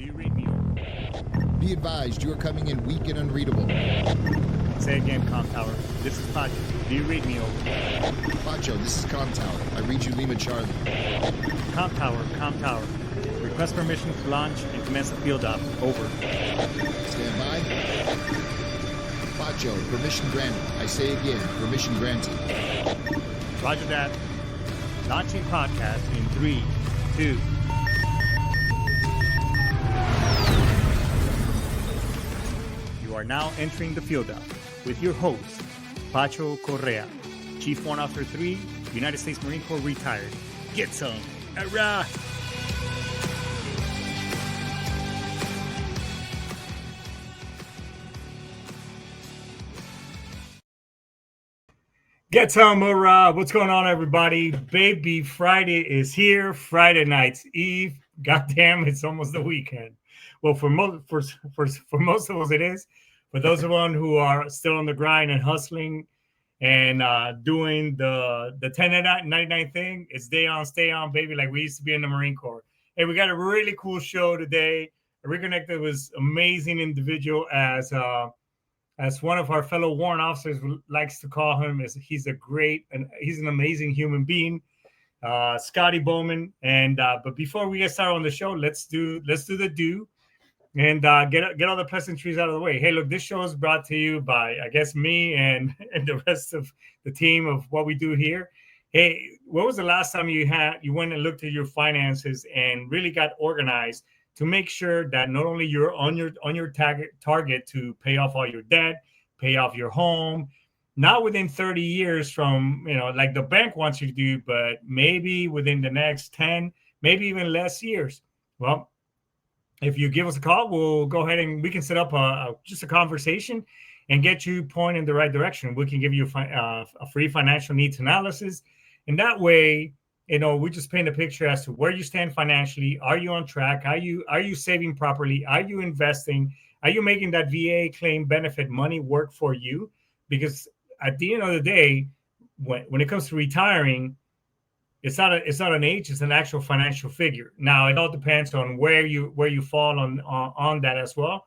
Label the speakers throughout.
Speaker 1: Do you read me?
Speaker 2: Be advised, you are coming in weak and unreadable.
Speaker 1: Say again, Comm Tower. This is Pacho. Do you read me?
Speaker 2: Pacho, this is Comm Tower. I read you Lima Charlie.
Speaker 1: Comm Tower. Request permission to launch and commence a field op. Over.
Speaker 2: Stand by. Pacho, permission granted. I say again, permission granted.
Speaker 1: Roger that. Launching podcast in 3, 2. You are now entering the field op with your host, Pacho Correa, Chief Warrant Officer 3, United States Marine Corps retired. Get some. Hurrah! Get some, hurrah! What's going on, everybody? Baby Friday is here. Friday night's Eve. Goddamn, it's almost the weekend. Well, for most of us, it is. For those of us who are still on the grind and hustling and doing the 1099 thing, it's day on, stay on, baby, like we used to be in the Marine Corps. Hey, we got a really cool show today. Reconnected was amazing individual as one of our fellow warrant officers likes to call him. He's an amazing human being, Scotty Bolman. And but before we get started on the show, let's do the do. And get all the pleasantries out of the way. Hey, look, this show is brought to you by, I guess, me and the rest of the team of what we do here. Hey, when was the last time you went and looked at your finances and really got organized to make sure that not only you're on your target to pay off all your debt, pay off your home, not within 30 years from, like the bank wants you to do, but maybe within the next 10, maybe even less years. Well, if you give us a call, we'll go ahead and we can set up just a conversation and get you pointed in the right direction. We can give you a free financial needs analysis. And that way, we just paint a picture as to where you stand financially. Are you on track? Are you saving properly? Are you investing? Are you making that VA claim benefit money work for you? Because at the end of the day, when it comes to retiring, it's not an age, it's an actual financial figure. Now, it all depends on where you fall on that as well.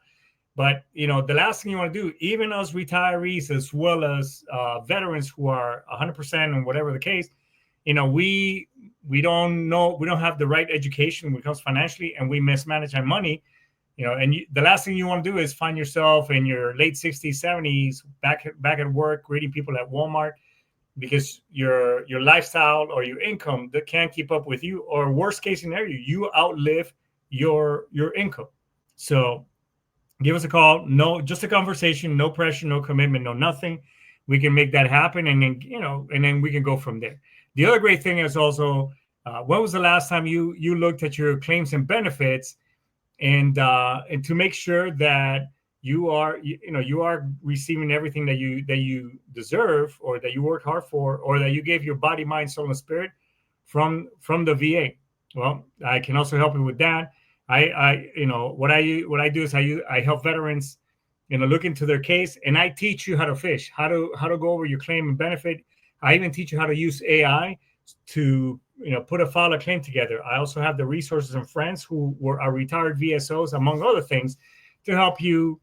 Speaker 1: But, the last thing you want to do, even as retirees as well as veterans who are 100% and whatever the case, we don't have the right education when it comes financially, and we mismanage our money, and the last thing you want to do is find yourself in your late 60s, 70s, back at work, greeting people at Walmart, because your lifestyle or your income that can't keep up with you, or worst case scenario, you outlive your income. So give us a call. No, just a conversation, no pressure, no commitment, no nothing. We can make that happen, and then we can go from there. The other great thing is also, when was the last time you looked at your claims and benefits, and to make sure that you are receiving everything that you deserve, or that you worked hard for, or that you gave your body, mind, soul, and spirit from the VA. Well, I can also help you with that. What I do is I help veterans, look into their case, and I teach you how to fish, how to go over your claim and benefit. I even teach you how to use AI to put a file of claim together. I also have the resources and friends who are retired VSOs, among other things, to help you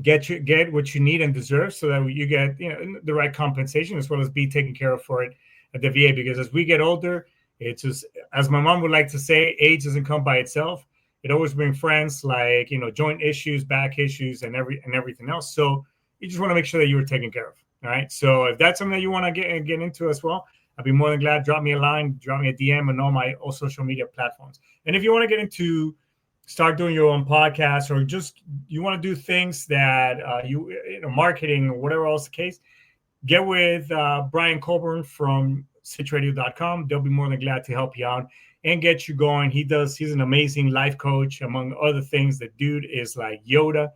Speaker 1: get what you need and deserve, so that you get the right compensation, as well as be taken care of for it at the VA. Because as we get older, it's just, as my mom would like to say, age doesn't come by itself. It always brings friends, like joint issues, back issues, and everything else. So you just want to make sure that you were taken care of. All right. So if that's something that you want to get into as well, I'd be more than glad. Drop me a line, drop me a DM on all social media platforms. And if you want to get into start doing your own podcast, or just you want to do things that marketing or whatever else the case, get with Brian Colburn from Sitchradio.com. They'll be more than glad to help you out and get you going. He's an amazing life coach, among other things. The dude is like Yoda,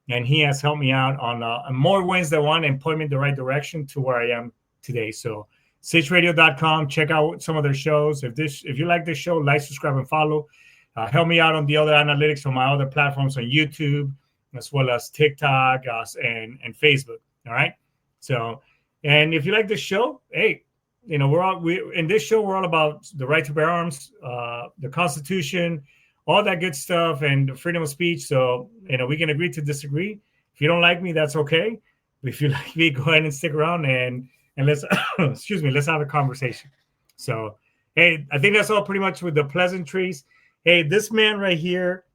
Speaker 1: and he has helped me out on more wins than one, and put me in the right direction to where I am today. So Sitchradio.com, check out some of their shows. If you like this show, like, subscribe, and follow. Help me out on the other analytics on my other platforms on YouTube, as well as TikTok and Facebook. All right. So, and if you like this show, hey, in this show, we're all about the right to bear arms, the Constitution, all that good stuff and freedom of speech. So, we can agree to disagree. If you don't like me, that's okay. If you like me, go ahead and stick around and let's excuse me, let's have a conversation. So, hey, I think that's all pretty much with the pleasantries. Hey, this man right here.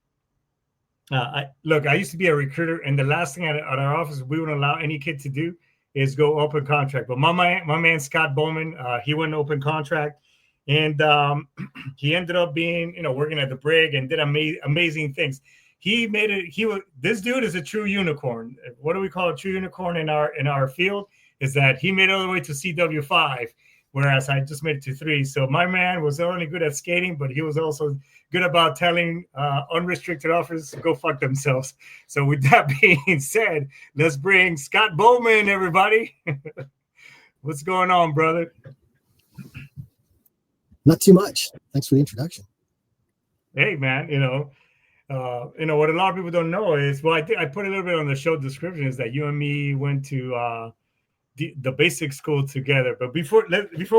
Speaker 1: I used to be a recruiter, and the last thing at our office we wouldn't allow any kid to do is go open contract. But my man Scott Bolman, he went open contract, and he ended up being working at the Brig and did amazing things. He made it. This dude is a true unicorn. What do we call a true unicorn in our field? Is that he made it all the way to CW5, whereas I just made it to 3. So my man was not only good at skating, but he was also good about telling unrestricted offers to go fuck themselves. So with that being said, let's bring Scott Bolman, everybody. What's going on, brother?
Speaker 3: Not too much. Thanks for the introduction.
Speaker 1: Hey, man, what a lot of people don't know is, well, I think I put a little bit on the show description, is that you and me went to the basic school together. But before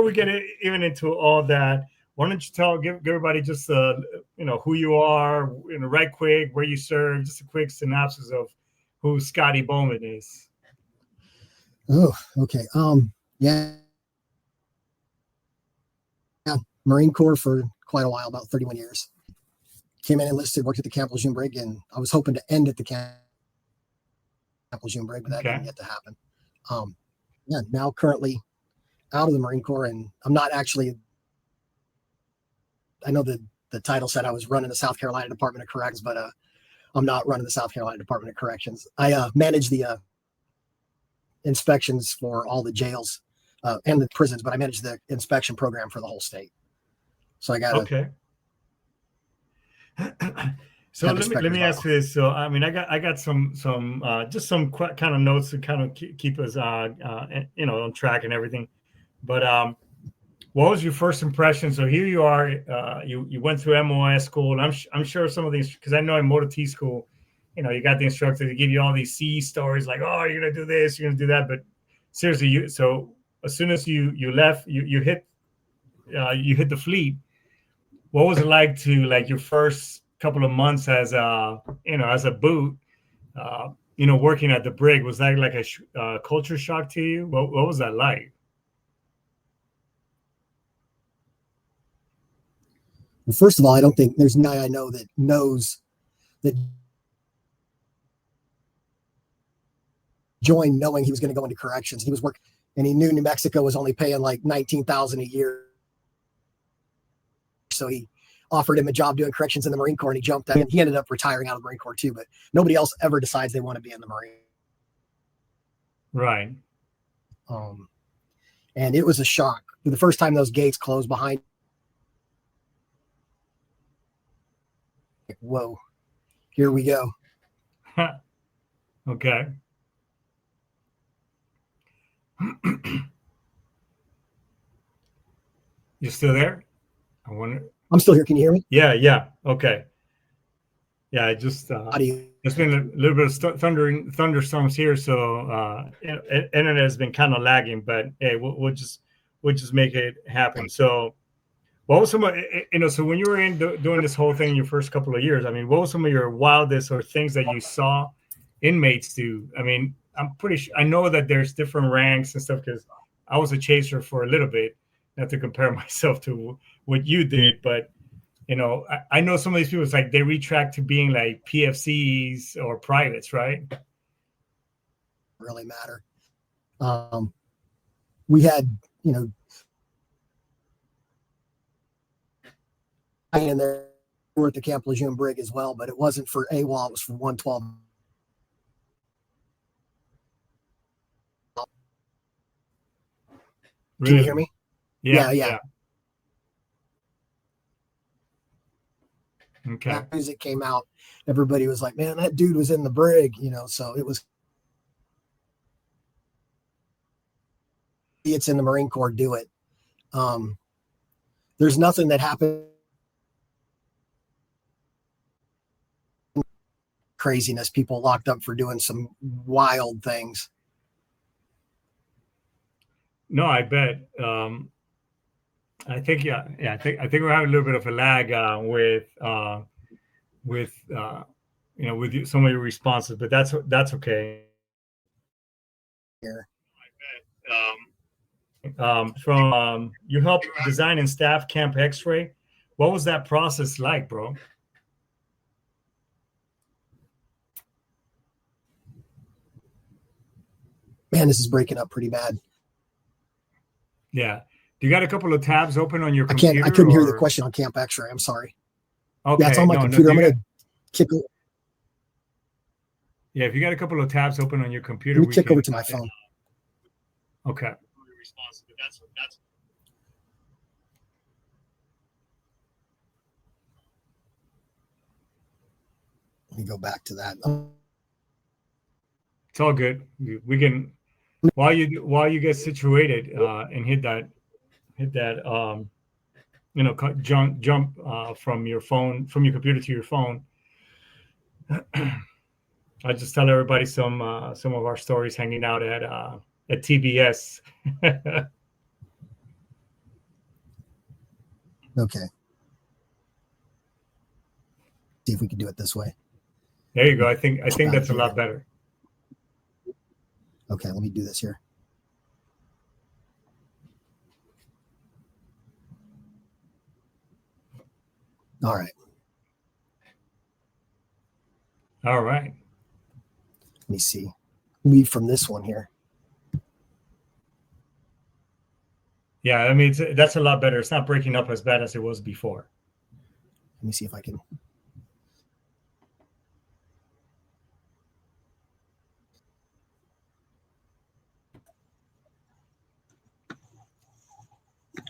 Speaker 1: we get even into all that, why don't you give everybody just who you are, right quick, where you serve, just a quick synopsis of who Scotty Bolman is.
Speaker 3: Oh, okay. Yeah, Marine Corps for quite a while, about 31 years. Came in, enlisted, worked at the Camp Lejeune Brig, and I was hoping to end at the Camp Lejeune Brig, but that didn't get to happen. Now currently out of the Marine Corps, and I'm not actually. I know the title said I was running the South Carolina Department of Corrections, but I'm not running the South Carolina Department of Corrections. I manage the inspections for all the jails and the prisons, but I manage the inspection program for the whole state. So I got
Speaker 1: okay. So let me ask you this. So I mean, I got some just some kind of notes to kind of keep us on track and everything. But what was your first impression? So here you are. You went through MOS school, and I'm sure some of these, because I know in Motor T school, you got the instructor to give you all these C stories like, oh, you're gonna do this, you're gonna do that. But seriously, so as soon as you left, you hit the fleet. What was it like to your first couple of months as a boot, working at the Brig? Was that like a culture shock to you? What was that like?
Speaker 3: Well, first of all, I don't think there's a guy I know that knows that joined knowing he was going to go into corrections. He was working, and he knew New Mexico was only paying like $19,000 a year. So he offered him a job doing corrections in the Marine Corps, and he jumped at it. He ended up retiring out of the Marine Corps too, but nobody else ever decides they want to be in the Marine.
Speaker 1: Right.
Speaker 3: And it was a shock. The first time those gates closed behind, whoa, here we go.
Speaker 1: Okay. You're still there? I wonder.
Speaker 3: I'm still here. Can you hear me?
Speaker 1: Yeah. Okay. Yeah, I just there's been a little bit of thunderstorms here, so internet has been kind of lagging. But hey, we'll just make it happen. So, what was some of so when you were doing this whole thing in your first couple of years? I mean, what was some of your wildest or things that you saw inmates do? I mean, I'm pretty sure I know that there's different ranks and stuff because I was a chaser for a little bit. Not to compare myself to what you did, but I know some of these people, it's like they retract to being like PFCs or privates, right?
Speaker 3: Really matter. We had, in there, we were at the Camp Lejeune Brig as well, but it wasn't for AWOL, it was for 112.
Speaker 1: Really?
Speaker 3: Can you hear me?
Speaker 1: Yeah. Okay.
Speaker 3: That music came out. Everybody was like, man, that dude was in the Brig, so it was. It's in the Marine Corps, do it. There's nothing that happened. Craziness, people locked up for doing some wild things.
Speaker 1: No, I bet. I think we're having a little bit of a lag with with with some of your responses, but that's okay.
Speaker 3: Here.
Speaker 1: From you helped design and staff Camp X-Ray. What was that process like, bro?
Speaker 3: Man, this is breaking up pretty bad.
Speaker 1: Yeah. Do you got a couple of tabs open on your computer?
Speaker 3: I couldn't hear the question on Camp X-Ray. I'm sorry.
Speaker 1: Okay.
Speaker 3: Yeah, it's on my computer. I'm going to kick over.
Speaker 1: Yeah, if you got a couple of tabs open on your computer,
Speaker 3: Let me kick over to my phone.
Speaker 1: Okay.
Speaker 3: Let me go back to that.
Speaker 1: It's all good. We can while you get situated and hit that jump from your computer to your phone. I just tell everybody some of our stories hanging out at TBS.
Speaker 3: Okay. See if we can do it this way.
Speaker 1: There you go. I think that's a lot better.
Speaker 3: Okay, let me do this here. All right.
Speaker 1: All right.
Speaker 3: Let me see. Leave from this one here.
Speaker 1: Yeah, I mean, that's a lot better. It's not breaking up as bad as it was before.
Speaker 3: Let me see if I can.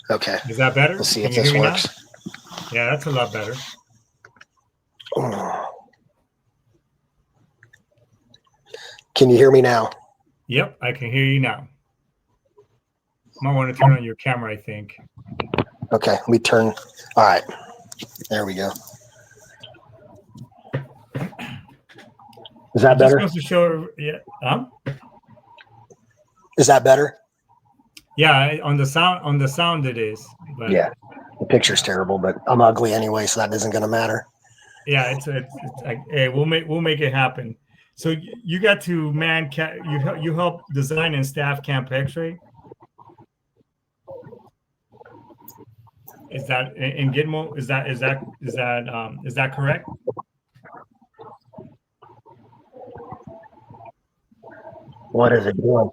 Speaker 3: Okay.
Speaker 1: Is that better?
Speaker 3: Let's see if this works.
Speaker 1: Yeah, that's a lot better.
Speaker 3: Can you hear me now?
Speaker 1: Yep, I can hear you now. Might want to turn on your camera, I think.
Speaker 3: Okay, let me turn. All right. There we go. Is that better?
Speaker 1: Just to show, yeah.
Speaker 3: Is that better?
Speaker 1: Yeah, on the sound it is. But
Speaker 3: yeah, the picture's terrible, but I'm ugly anyway, so that isn't going to matter.
Speaker 1: Yeah, it's like, hey, we'll make it happen. So you got to you help design and staff Camp X-Ray. Is that in Gitmo? Is that correct?
Speaker 3: What is it doing?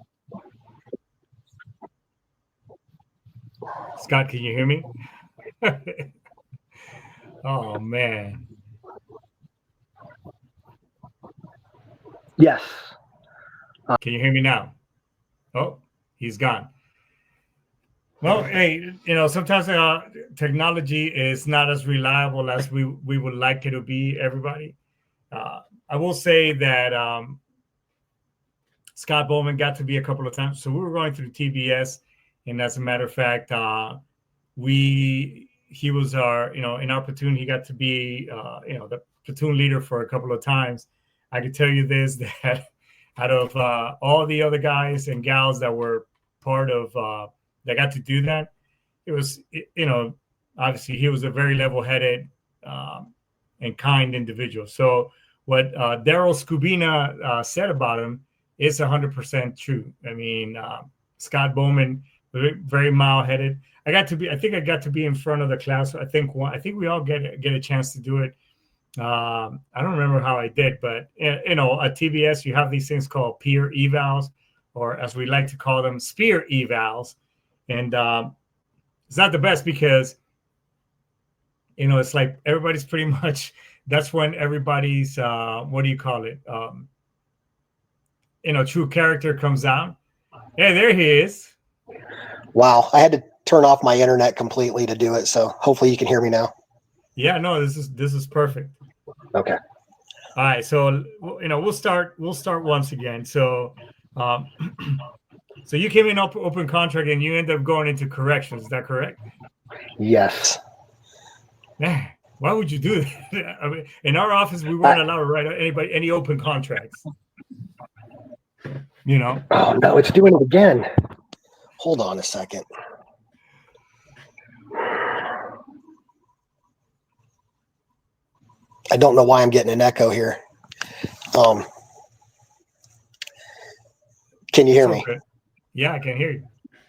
Speaker 1: Scott, can you hear me? Oh man.
Speaker 3: Yes.
Speaker 1: Can you hear me now? Oh, he's gone. Well, hey, sometimes technology is not as reliable as we would like it to be, everybody. I will say that Scott Bolman got to be a couple of times. So we were going through TBS, and as a matter of fact, he was our, in our platoon, he got to be, the platoon leader for a couple of times. I can tell you this, that out of all the other guys and gals that were part of, that got to do that, it was, obviously he was a very level-headed and kind individual. So what Daryl Scubina said about him is 100% true. I mean, Scott Bolman, very mild-headed. I think I got to be in front of the class. I think we all get a chance to do it. I don't remember how I did, but at TBS you have these things called peer evals, or as we like to call them, spear evals, and it's not the best because it's like everybody's pretty much. That's when everybody's what do you call it? True character comes out. Yeah, there he is.
Speaker 3: Wow, I had to turn off my internet completely to do it, so hopefully you can hear me now.
Speaker 1: Yeah, no, this is perfect.
Speaker 3: Okay.
Speaker 1: All right, so we'll start once again. So, so you came in open contract and you end up going into corrections. Is that correct?
Speaker 3: Yes.
Speaker 1: Man, why would you do that? I mean, in our office, we weren't allowed to write any open contracts.
Speaker 3: Oh no, it's doing it again. Hold on a second. I don't know why I'm getting an echo here. Can you hear me?
Speaker 1: Okay. Yeah, I can hear you.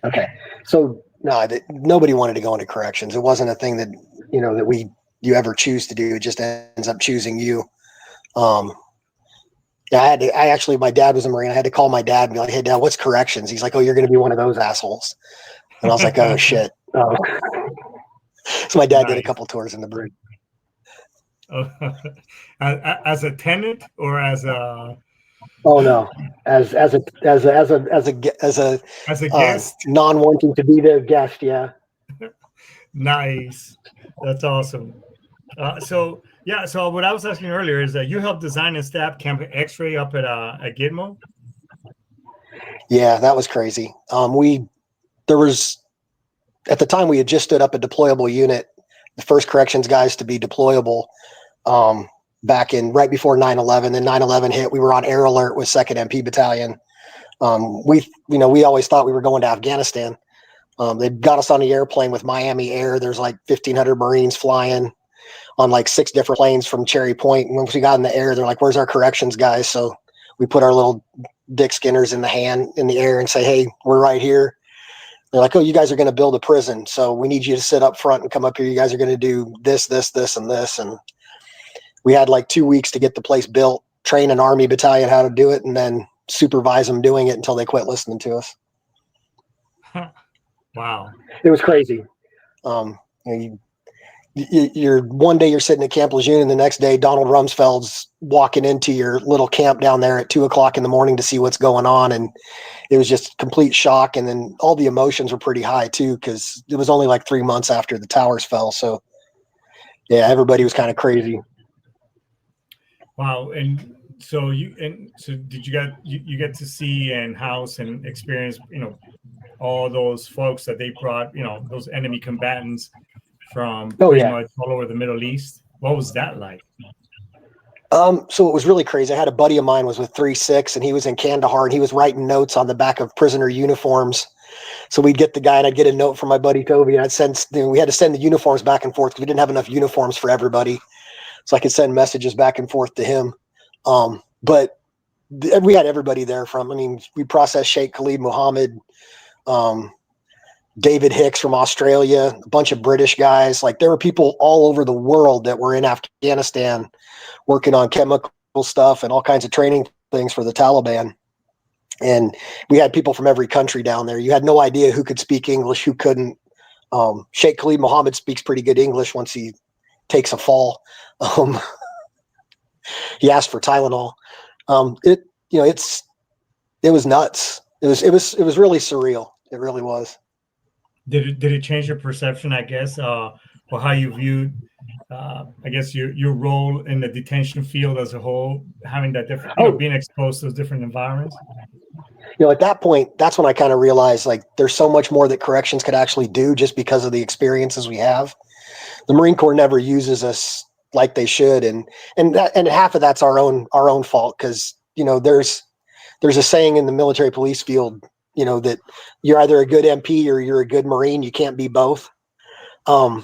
Speaker 3: Okay. So no, nobody wanted to go into corrections. It wasn't a thing that, you ever choose to do. It just ends up choosing you. Yeah, my dad was a Marine. I had to call my dad and be like, "Hey, Dad, what's corrections?" He's like, "Oh, you're going to be one of those assholes." And I was like, "Oh, shit." So my dad did a couple tours in the brig.
Speaker 1: As a tenant or as a?
Speaker 3: Oh no, as a
Speaker 1: guest.
Speaker 3: Non-wanting to be their guest. Yeah.
Speaker 1: Nice. That's awesome. So what I was asking earlier is that you helped design and staff Camp X-Ray up at Gitmo.
Speaker 3: Yeah, that was crazy. At the time we had just stood up a deployable unit, the first corrections guys to be deployable, back in right before 9/11. Then 9/11 hit. We were on air alert with 2nd MP Battalion. We always thought we were going to Afghanistan. They got us on the airplane with Miami Air. There's like 1,500 Marines flying on like 6 different planes from Cherry Point. And once we got in the air, they're like, "Where's our corrections guys?" So we put our little Dick Skinners in the air and say, "Hey, we're right here." They're like, "Oh, you guys are going to build a prison. So we need you to sit up front and come up here. You guys are going to do this, this, this, and this." And we had like 2 weeks to get the place built, train an Army battalion how to do it, and then supervise them doing it until they quit listening to us.
Speaker 1: Wow.
Speaker 3: It was crazy. You're one day you're sitting at Camp Lejeune, and the next day Donald Rumsfeld's walking into your little camp down there at 2:00 in the morning to see what's going on. And it was just complete shock. And then all the emotions were pretty high too, because it was only like 3 months after the towers fell. So yeah, everybody was kind of crazy.
Speaker 1: Wow. And so did you get to see and house and experience, all those folks that they brought, those enemy combatants from pretty much all over the Middle East? What was that like?
Speaker 3: So it was really crazy. I had a buddy of mine was with 3-6 and he was in Kandahar and he was writing notes on the back of prisoner uniforms. So we'd get the guy and I'd get a note from my buddy Toby and we had to send the uniforms back and forth because we didn't have enough uniforms for everybody. So I could send messages back and forth to him. But we had everybody there we processed Sheikh Khalid Mohammed, David Hicks from Australia, a bunch of British guys. Like there were people all over the world that were in Afghanistan working on chemical stuff and all kinds of training things for the Taliban. And we had people from every country down there. You had no idea who could speak English, who couldn't. Sheikh Khalid Mohammed speaks pretty good English once he takes a fall. He asked for Tylenol. It was nuts. It was really surreal. It really was.
Speaker 1: Did it change your perception, I guess, or how you viewed, I guess, your role in the detention field as a whole, having that different, being exposed to those different environments?
Speaker 3: At that point, that's when I kind of realized like there's so much more that corrections could actually do just because of the experiences we have. The Marine Corps never uses us like they should, and half of that's our own fault because there's a saying in the military police field, that you're either a good MP or you're a good Marine. You can't be both. And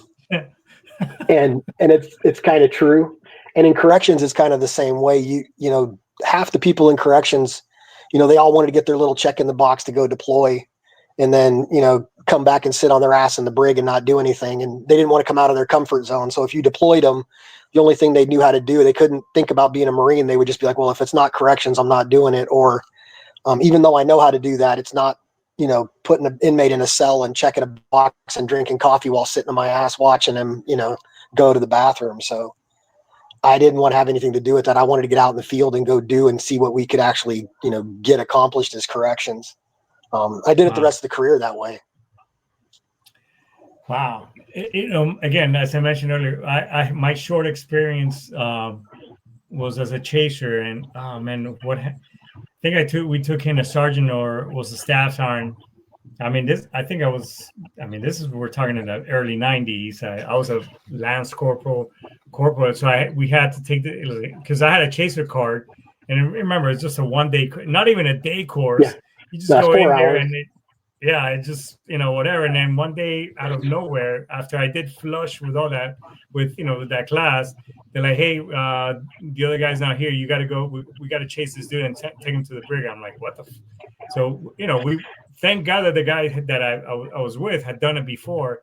Speaker 3: it's kind of true. And in corrections, it's kind of the same way. Half the people in corrections, they all wanted to get their little check in the box to go deploy and then, come back and sit on their ass in the brig and not do anything. And they didn't want to come out of their comfort zone. So if you deployed them, the only thing they knew how to do, they couldn't think about being a Marine. They would just be like, well, if it's not corrections, I'm not doing it. Or even though I know how to do that, it's not, putting an inmate in a cell and checking a box and drinking coffee while sitting on my ass watching him, go to the bathroom. So I didn't want to have anything to do with that. I wanted to get out in the field and go do and see what we could actually, get accomplished as corrections. I did it the rest of the career that way.
Speaker 1: Wow. Again, as I mentioned earlier, I my short experience was as a chaser, and we took in a sergeant or was a staff sergeant. We're talking in the early 90s. I was a lance corporal. So we had to take because I had a chaser card, and remember, it's just a 1 day, not even a day course. Yeah. You just go in there and whatever. And then one day out of nowhere, after I did flush with all that, with that class, they're like, hey, the other guy's not here. You got to go. We got to chase this dude and take him to the brig. I'm like, what the? So, we thank God that the guy that I was with had done it before.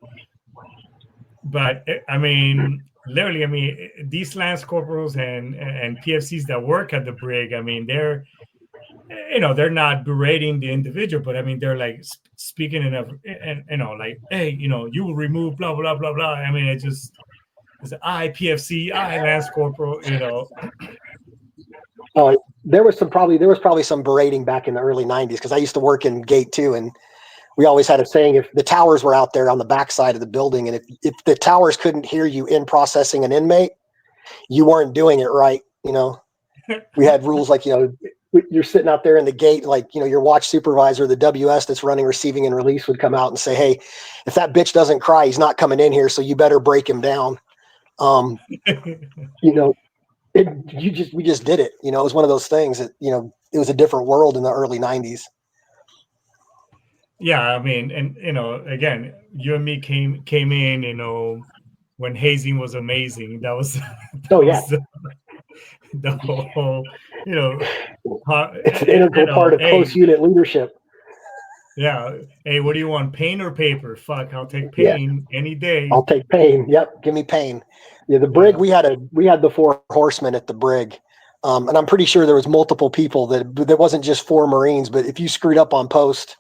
Speaker 1: But I mean, literally, these lance corporals and PFCs that work at the brig, I mean, they're not berating the individual, but I mean, they're like speaking like, hey, you will remove blah, blah, blah, blah. I mean, it's I PFC, I Lance Corporal,
Speaker 4: Oh, there was probably some berating back in the early 90s, because I used to work in Gate 2, and we always had a saying, if the towers were out there on the backside of the building, and if the towers couldn't hear you in processing an inmate, you weren't doing it right. We had rules like, you're sitting out there in the gate, like, your watch supervisor, the WS that's running receiving and release, would come out and say, hey, if that bitch doesn't cry, he's not coming in here, so you better break him down. We just did it. It was one of those things that, it was a different world in the early 90s.
Speaker 1: Yeah, I mean, and again, you and me came in, when hazing was amazing. That was the whole,
Speaker 4: it's an integral part of close unit leadership.
Speaker 1: Yeah. Hey, what do you want? Pain or paper? Fuck, I'll take pain any day.
Speaker 4: I'll take pain. Yep, give me pain. Yeah, the brig. We had the 4 horsemen at the brig, and I'm pretty sure there was multiple people that wasn't just 4 Marines. But if you screwed up on post,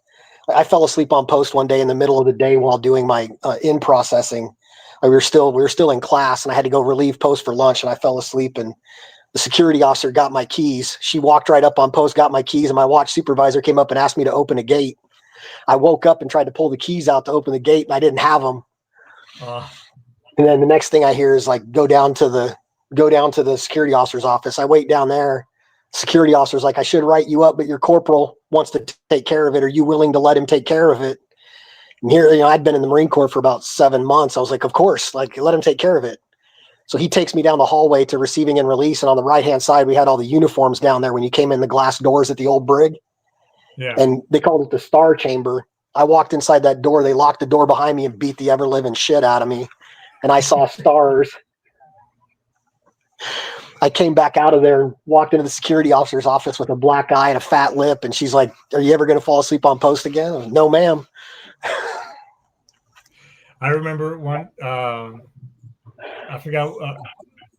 Speaker 4: I fell asleep on post one day in the middle of the day while doing my in processing. We were still in class, and I had to go relieve post for lunch, and I fell asleep, and the security officer got my keys. She walked right up on post, got my keys, and my watch supervisor came up and asked me to open a gate. I woke up and tried to pull the keys out to open the gate, and I didn't have them. And then the next thing I hear is like, go down to the security officer's office. I wait down there. Security officer's like, I should write you up, but your corporal wants to take care of it. Are you willing to let him take care of it? And here, I'd been in the Marine Corps for about 7 months. I was like, of course, like, let him take care of it. So he takes me down the hallway to receiving and release. And on the right-hand side, we had all the uniforms down there when you came in the glass doors at the old brig.
Speaker 1: Yeah.
Speaker 4: And they called it the Star Chamber. I walked inside that door. They locked the door behind me and beat the ever-living shit out of me. And I saw stars. I came back out of there and walked into the security officer's office with a black eye and a fat lip. And she's like, are you ever going to fall asleep on post again? I was, no, ma'am.
Speaker 1: I remember one, I forgot,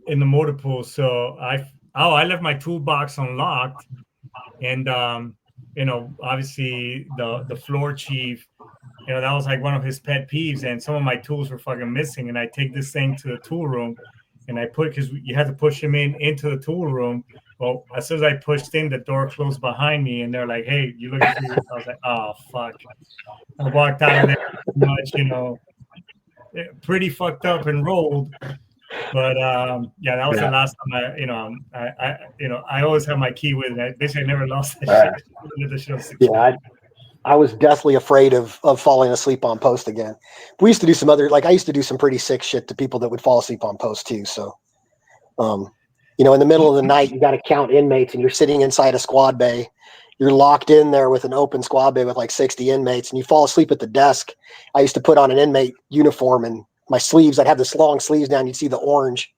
Speaker 1: in the motor pool. So I left my toolbox unlocked, and obviously the floor chief, that was like one of his pet peeves, and some of my tools were fucking missing. And I take this thing to the tool room, and I because you had to push him into the tool room. Well, as soon as I pushed in, the door closed behind me, and they're like, "Hey, you looking for?" I was like, "Oh fuck!" I walked out of there much, pretty fucked up and rolled. But that was the last time I always have my key with me. Basically, I never lost that shit.
Speaker 4: I was deathly afraid of falling asleep on post again. We used to do some other, like I used to do some pretty sick shit to people that would fall asleep on post too. So, in the middle of the night, you got to count inmates, and you're sitting inside a squad bay. You're locked in there with an open squad bay with like 60 inmates, and you fall asleep at the desk. I used to put on an inmate uniform, and my sleeves, I'd have this long sleeves down. You'd see the orange.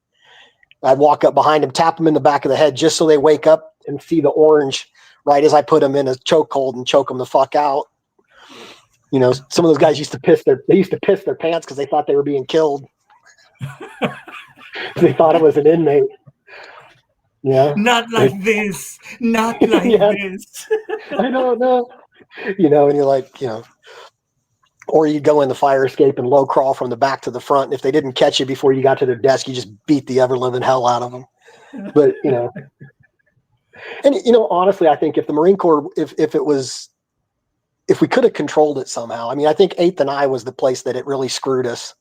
Speaker 4: I'd walk up behind them, tap them in the back of the head just so they wake up and see the orange right as I put them in a chokehold and choke them the fuck out. Some of those guys used to piss their pants because they thought they were being killed. They thought it was an inmate. Yeah.
Speaker 1: Not like this. Not like this.
Speaker 4: I don't know. And you're like, or you go in the fire escape and low crawl from the back to the front. And if they didn't catch you before you got to their desk, you just beat the ever living hell out of them. But, and, honestly, I think if the Marine Corps, if we could have controlled it somehow, I think 8th and I was the place that it really screwed us.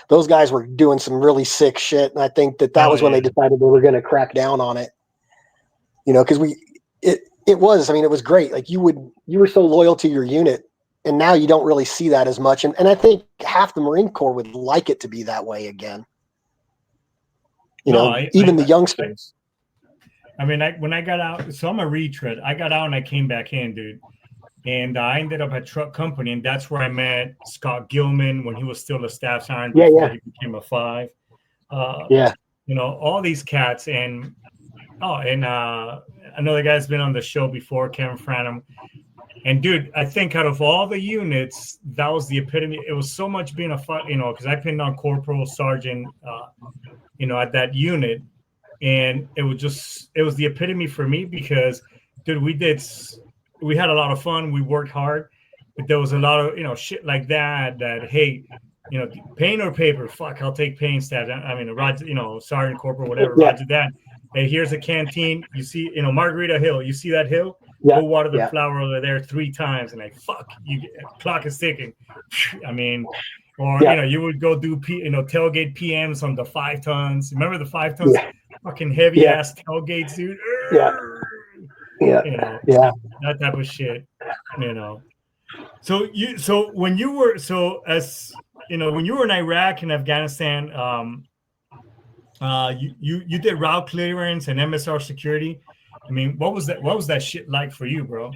Speaker 4: Those guys were doing some really sick shit. And I think that was when they decided they were going to crack down on it, because it was great. Like you were so loyal to your unit, and now you don't really see that as much. And I think half the Marine Corps would like it to be that way again. Even the youngsters.
Speaker 1: When I got out, so I'm a retread. I got out and I came back in, dude. And I ended up at Truck Company, and that's where I met Scott Gilman when he was still a staff sergeant before he became a 5. all these cats, and another guy's been on the show before, Kevin Franham. And dude, I think out of all the units, that was the epitome. It was so much being a fun, because I pinned on corporal, sergeant, at that unit, and it was the epitome for me because, dude, we had a lot of fun. We worked hard, but there was a lot of shit like that. Hey, pain or paper? Fuck, I'll take pain, staff. I mean, Roger, sergeant, corporal, whatever.
Speaker 4: Yeah.
Speaker 1: Roger that. Hey, here's a canteen. You see, Margarita Hill. You see that hill?
Speaker 4: Yeah.
Speaker 1: Go water the flower over there 3 times, and fuck, clock is ticking. I mean, or you would go do tailgate PMs on the 5 tons. Remember the 5 tons?
Speaker 4: Yeah.
Speaker 1: Fucking heavy ass tailgates, dude. That type of shit. So when you were when you were in Iraq and Afghanistan, you did route clearance and MSR security. I mean, what was that shit like for you, bro?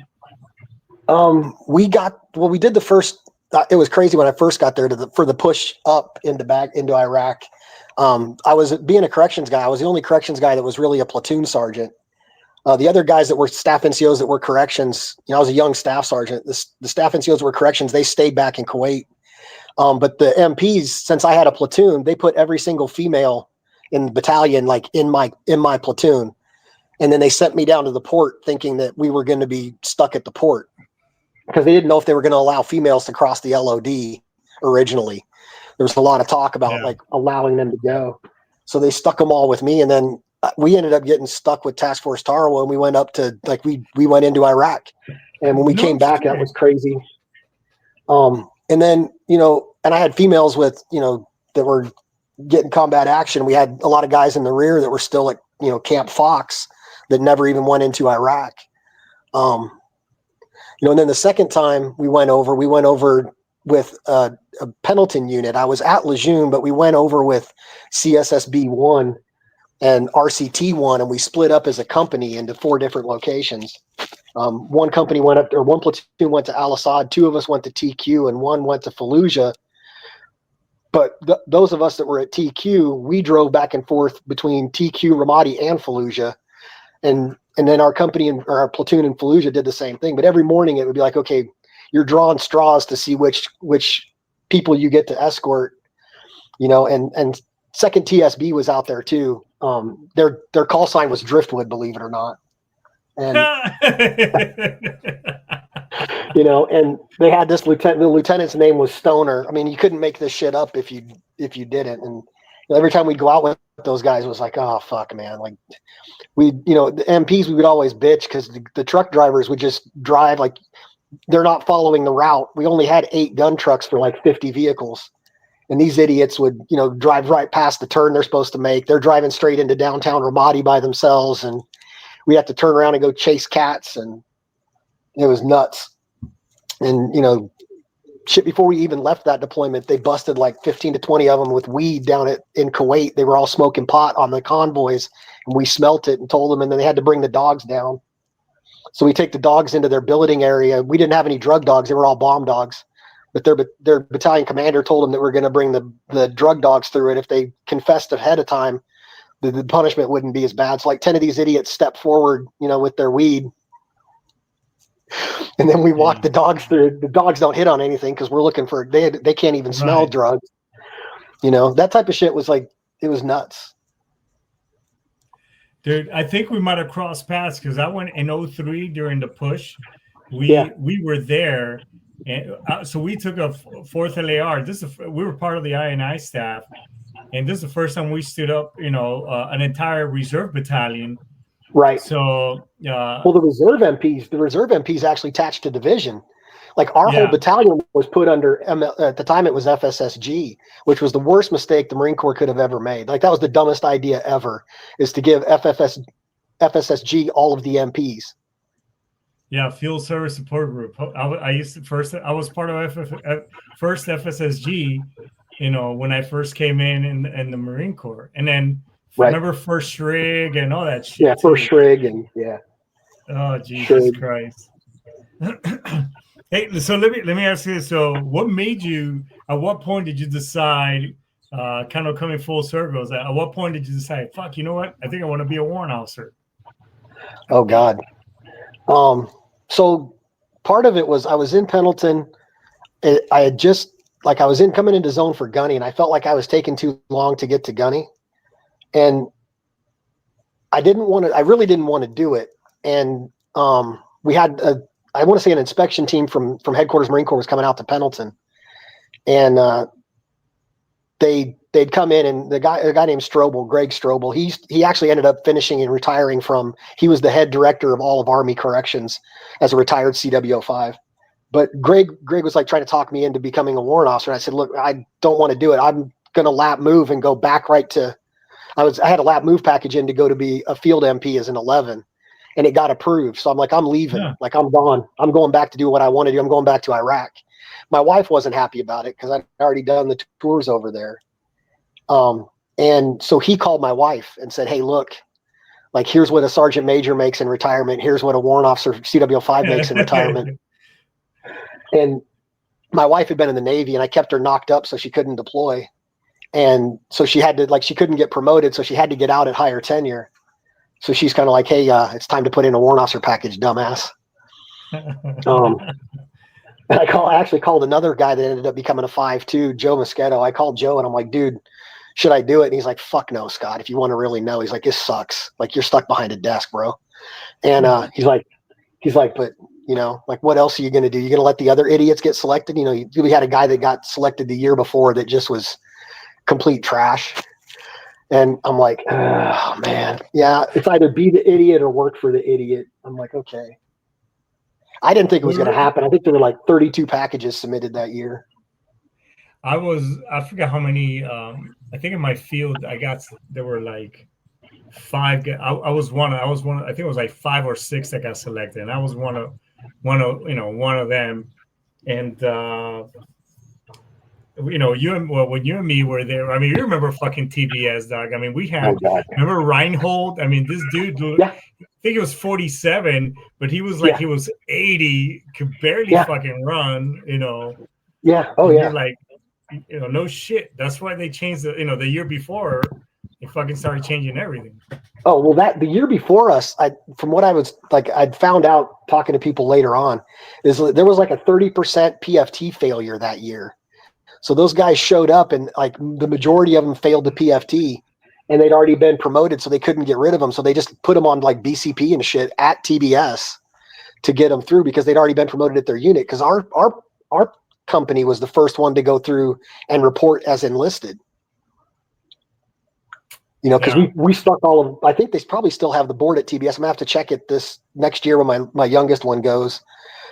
Speaker 4: We did the first. It was crazy when I first got there for the push up into Iraq. I was being a corrections guy. I was the only corrections guy that was really a platoon sergeant. The other guys that were staff NCOs that were corrections, I was a young staff sergeant. The staff NCOs were corrections. They stayed back in Kuwait. But the MPs, since I had a platoon, they put every single female in the battalion, like in my platoon. And then they sent me down to the port thinking that we were going to be stuck at the port because they didn't know if they were going to allow females to cross the LOD originally. There was a lot of talk about like allowing them to go. So they stuck them all with me. And then we ended up getting stuck with Task Force Tarawa, and we went up to we went into Iraq. And when we came back, that was crazy. And then, and I had females with, that were getting combat action. We had a lot of guys in the rear that were still at, Camp Fox that never even went into Iraq. And then the second time we went over with a Pendleton unit. I was at Lejeune, but we went over with CSSB-1 and RCT-1, and we split up as a company into 4 different locations. One company went up, or one platoon went to Al Assad, 2 of us went to TQ, and 1 went to Fallujah. But those of us that were at TQ, we drove back and forth between TQ, Ramadi, and Fallujah. And then our company or our platoon in Fallujah did the same thing. But every morning it would be like, okay, you're drawing straws to see which people you get to escort, and second TSB was out there too. Their call sign was Driftwood, believe it or not. And and they had this lieutenant. The lieutenant's name was Stoner. I mean, you couldn't make this shit up if you didn't. And every time we'd go out with those guys, it was like, oh fuck, man. Like the MPs, we would always bitch because the truck drivers would just drive like they're not following the route. We only had 8 gun trucks for like 50 vehicles. And these idiots would, drive right past the turn they're supposed to make. They're driving straight into downtown Ramadi by themselves. And we had to turn around and go chase cats. And it was nuts. And, shit, before we even left that deployment, they busted like 15 to 20 of them with weed down in Kuwait. They were all smoking pot on the convoys. And we smelt it and told them. And then they had to bring the dogs down. So we take the dogs into their billeting area. We didn't have any drug dogs. They were all bomb dogs. But their battalion commander told them that we're going to bring the drug dogs through it. If they confessed ahead of time, the punishment wouldn't be as bad. So like 10 of these idiots stepped forward, with their weed. And then we walk the dogs through. The dogs don't hit on anything because we're looking for, they can't even smell drugs. That type of shit was like, it was nuts.
Speaker 1: Dude, I think we might have crossed paths because I went in 2003 during the push. We were there. And so we took a 4th LAR. We were part of the INI staff, and this is the first time we stood up, an entire reserve battalion.
Speaker 4: Right.
Speaker 1: So,
Speaker 4: the reserve MPs actually attached to division. Like our whole battalion was put under at the time it was FSSG, which was the worst mistake the Marine Corps could have ever made. Like that was the dumbest idea ever, is to give FSSG all of the MPs.
Speaker 1: Yeah, Field Service Support Group. I was part of first FSSG, when I first came in the Marine Corps. And then remember First Rig and all that shit.
Speaker 4: Yeah, First Rig and
Speaker 1: Oh, Jesus Christ. Hey, so let me ask you this. So what made you, at what point did you decide kind of coming full circles. At what point did you decide, fuck, you know what? I think I want to be a warrant officer.
Speaker 4: Oh God. So part of it was I was in Pendleton. I had just I was coming into zone for gunny, and I felt like I was taking too long to get to gunny, and I really didn't want to do it. And we had I want to say an inspection team from headquarters Marine Corps was coming out to Pendleton, and they'd come in, and a guy named Strobel, Greg Strobel, he actually ended up finishing and retiring he was the head director of all of Army Corrections as a retired CWO5. But Greg was like trying to talk me into becoming a warrant officer. And I said, look, I don't want to do it. I'm going to lap move and go back right to, I had a lap move package in to go to be a field MP as an 11, and it got approved. So I'm like, I'm leaving. Yeah. Like, I'm gone. I'm going back to do what I want to do. I'm going back to Iraq. My wife wasn't happy about it because I'd already done the tours over there. And so he called my wife and said, hey, look, like, here's what a sergeant major makes in retirement. Here's what a warrant officer CWO5 makes in retirement. And my wife had been in the Navy, and I kept her knocked up so she couldn't deploy. And so she had to, she couldn't get promoted, so she had to get out at higher tenure. So she's kind of like, hey, it's time to put in a warrant officer package, dumbass. And I actually called another guy that ended up becoming a 5-2, Joe Moschetto. I called Joe, and I'm like, dude, should I do it? And he's like, fuck no, Scott. If you want to really know, he's like, this sucks. Like, you're stuck behind a desk, bro. And he's like, but you know, like, what else are you going to do? You're going to let the other idiots get selected? You know, we had a guy that got selected the year before that just was complete trash. And I'm like, oh man, yeah, it's either be the idiot or work for the idiot. I'm like, okay. I didn't think it was going to happen. I think there were like 32 packages submitted that year.
Speaker 1: I forgot how many, I think in my field, there were like 5. I was one, I think it was like 5 or 6 that got selected. And I was one of them. And, you know, when you and me were there, I mean, you remember fucking TBS, dog. I mean, we had, remember Reinhold? I mean, this dude, I think he was 47, but he was like, he was 80, could barely fucking run, you know.
Speaker 4: Yeah. Oh,
Speaker 1: and
Speaker 4: yeah.
Speaker 1: You're like, you know, no shit. That's why they changed the year before, they fucking started changing everything.
Speaker 4: Oh, well, the year before us, from what I'd found out talking to people later on, is there was like a 30% PFT failure that year. So those guys showed up, and like the majority of them failed the PFT, and they'd already been promoted, so they couldn't get rid of them. So they just put them on like BCP and shit at TBS to get them through because they'd already been promoted at their unit. Because our company was the first one to go through and report as enlisted. You know, because we stuck all of. I think they probably still have the board at TBS. I'm gonna have to check it this next year when my youngest one goes.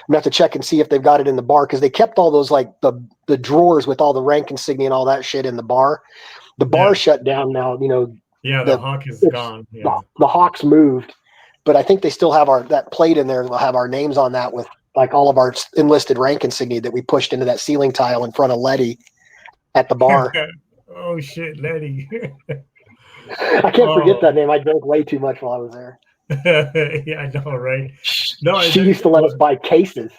Speaker 4: I'm gonna have to check and see if they've got it in the bar because they kept all those like the drawers with all the rank insignia and all that shit in the bar. The bar shut down now. You know.
Speaker 1: Yeah, the Hawk is gone. Yeah.
Speaker 4: The Hawks moved, but I think they still have that plate in there. They'll have our names on that with like all of our enlisted rank insignia that we pushed into that ceiling tile in front of Letty at the bar.
Speaker 1: Oh shit, Letty.
Speaker 4: I can't forget that name. I drank way too much while I was there.
Speaker 1: Yeah, I know, right? No,
Speaker 4: she used to let us buy cases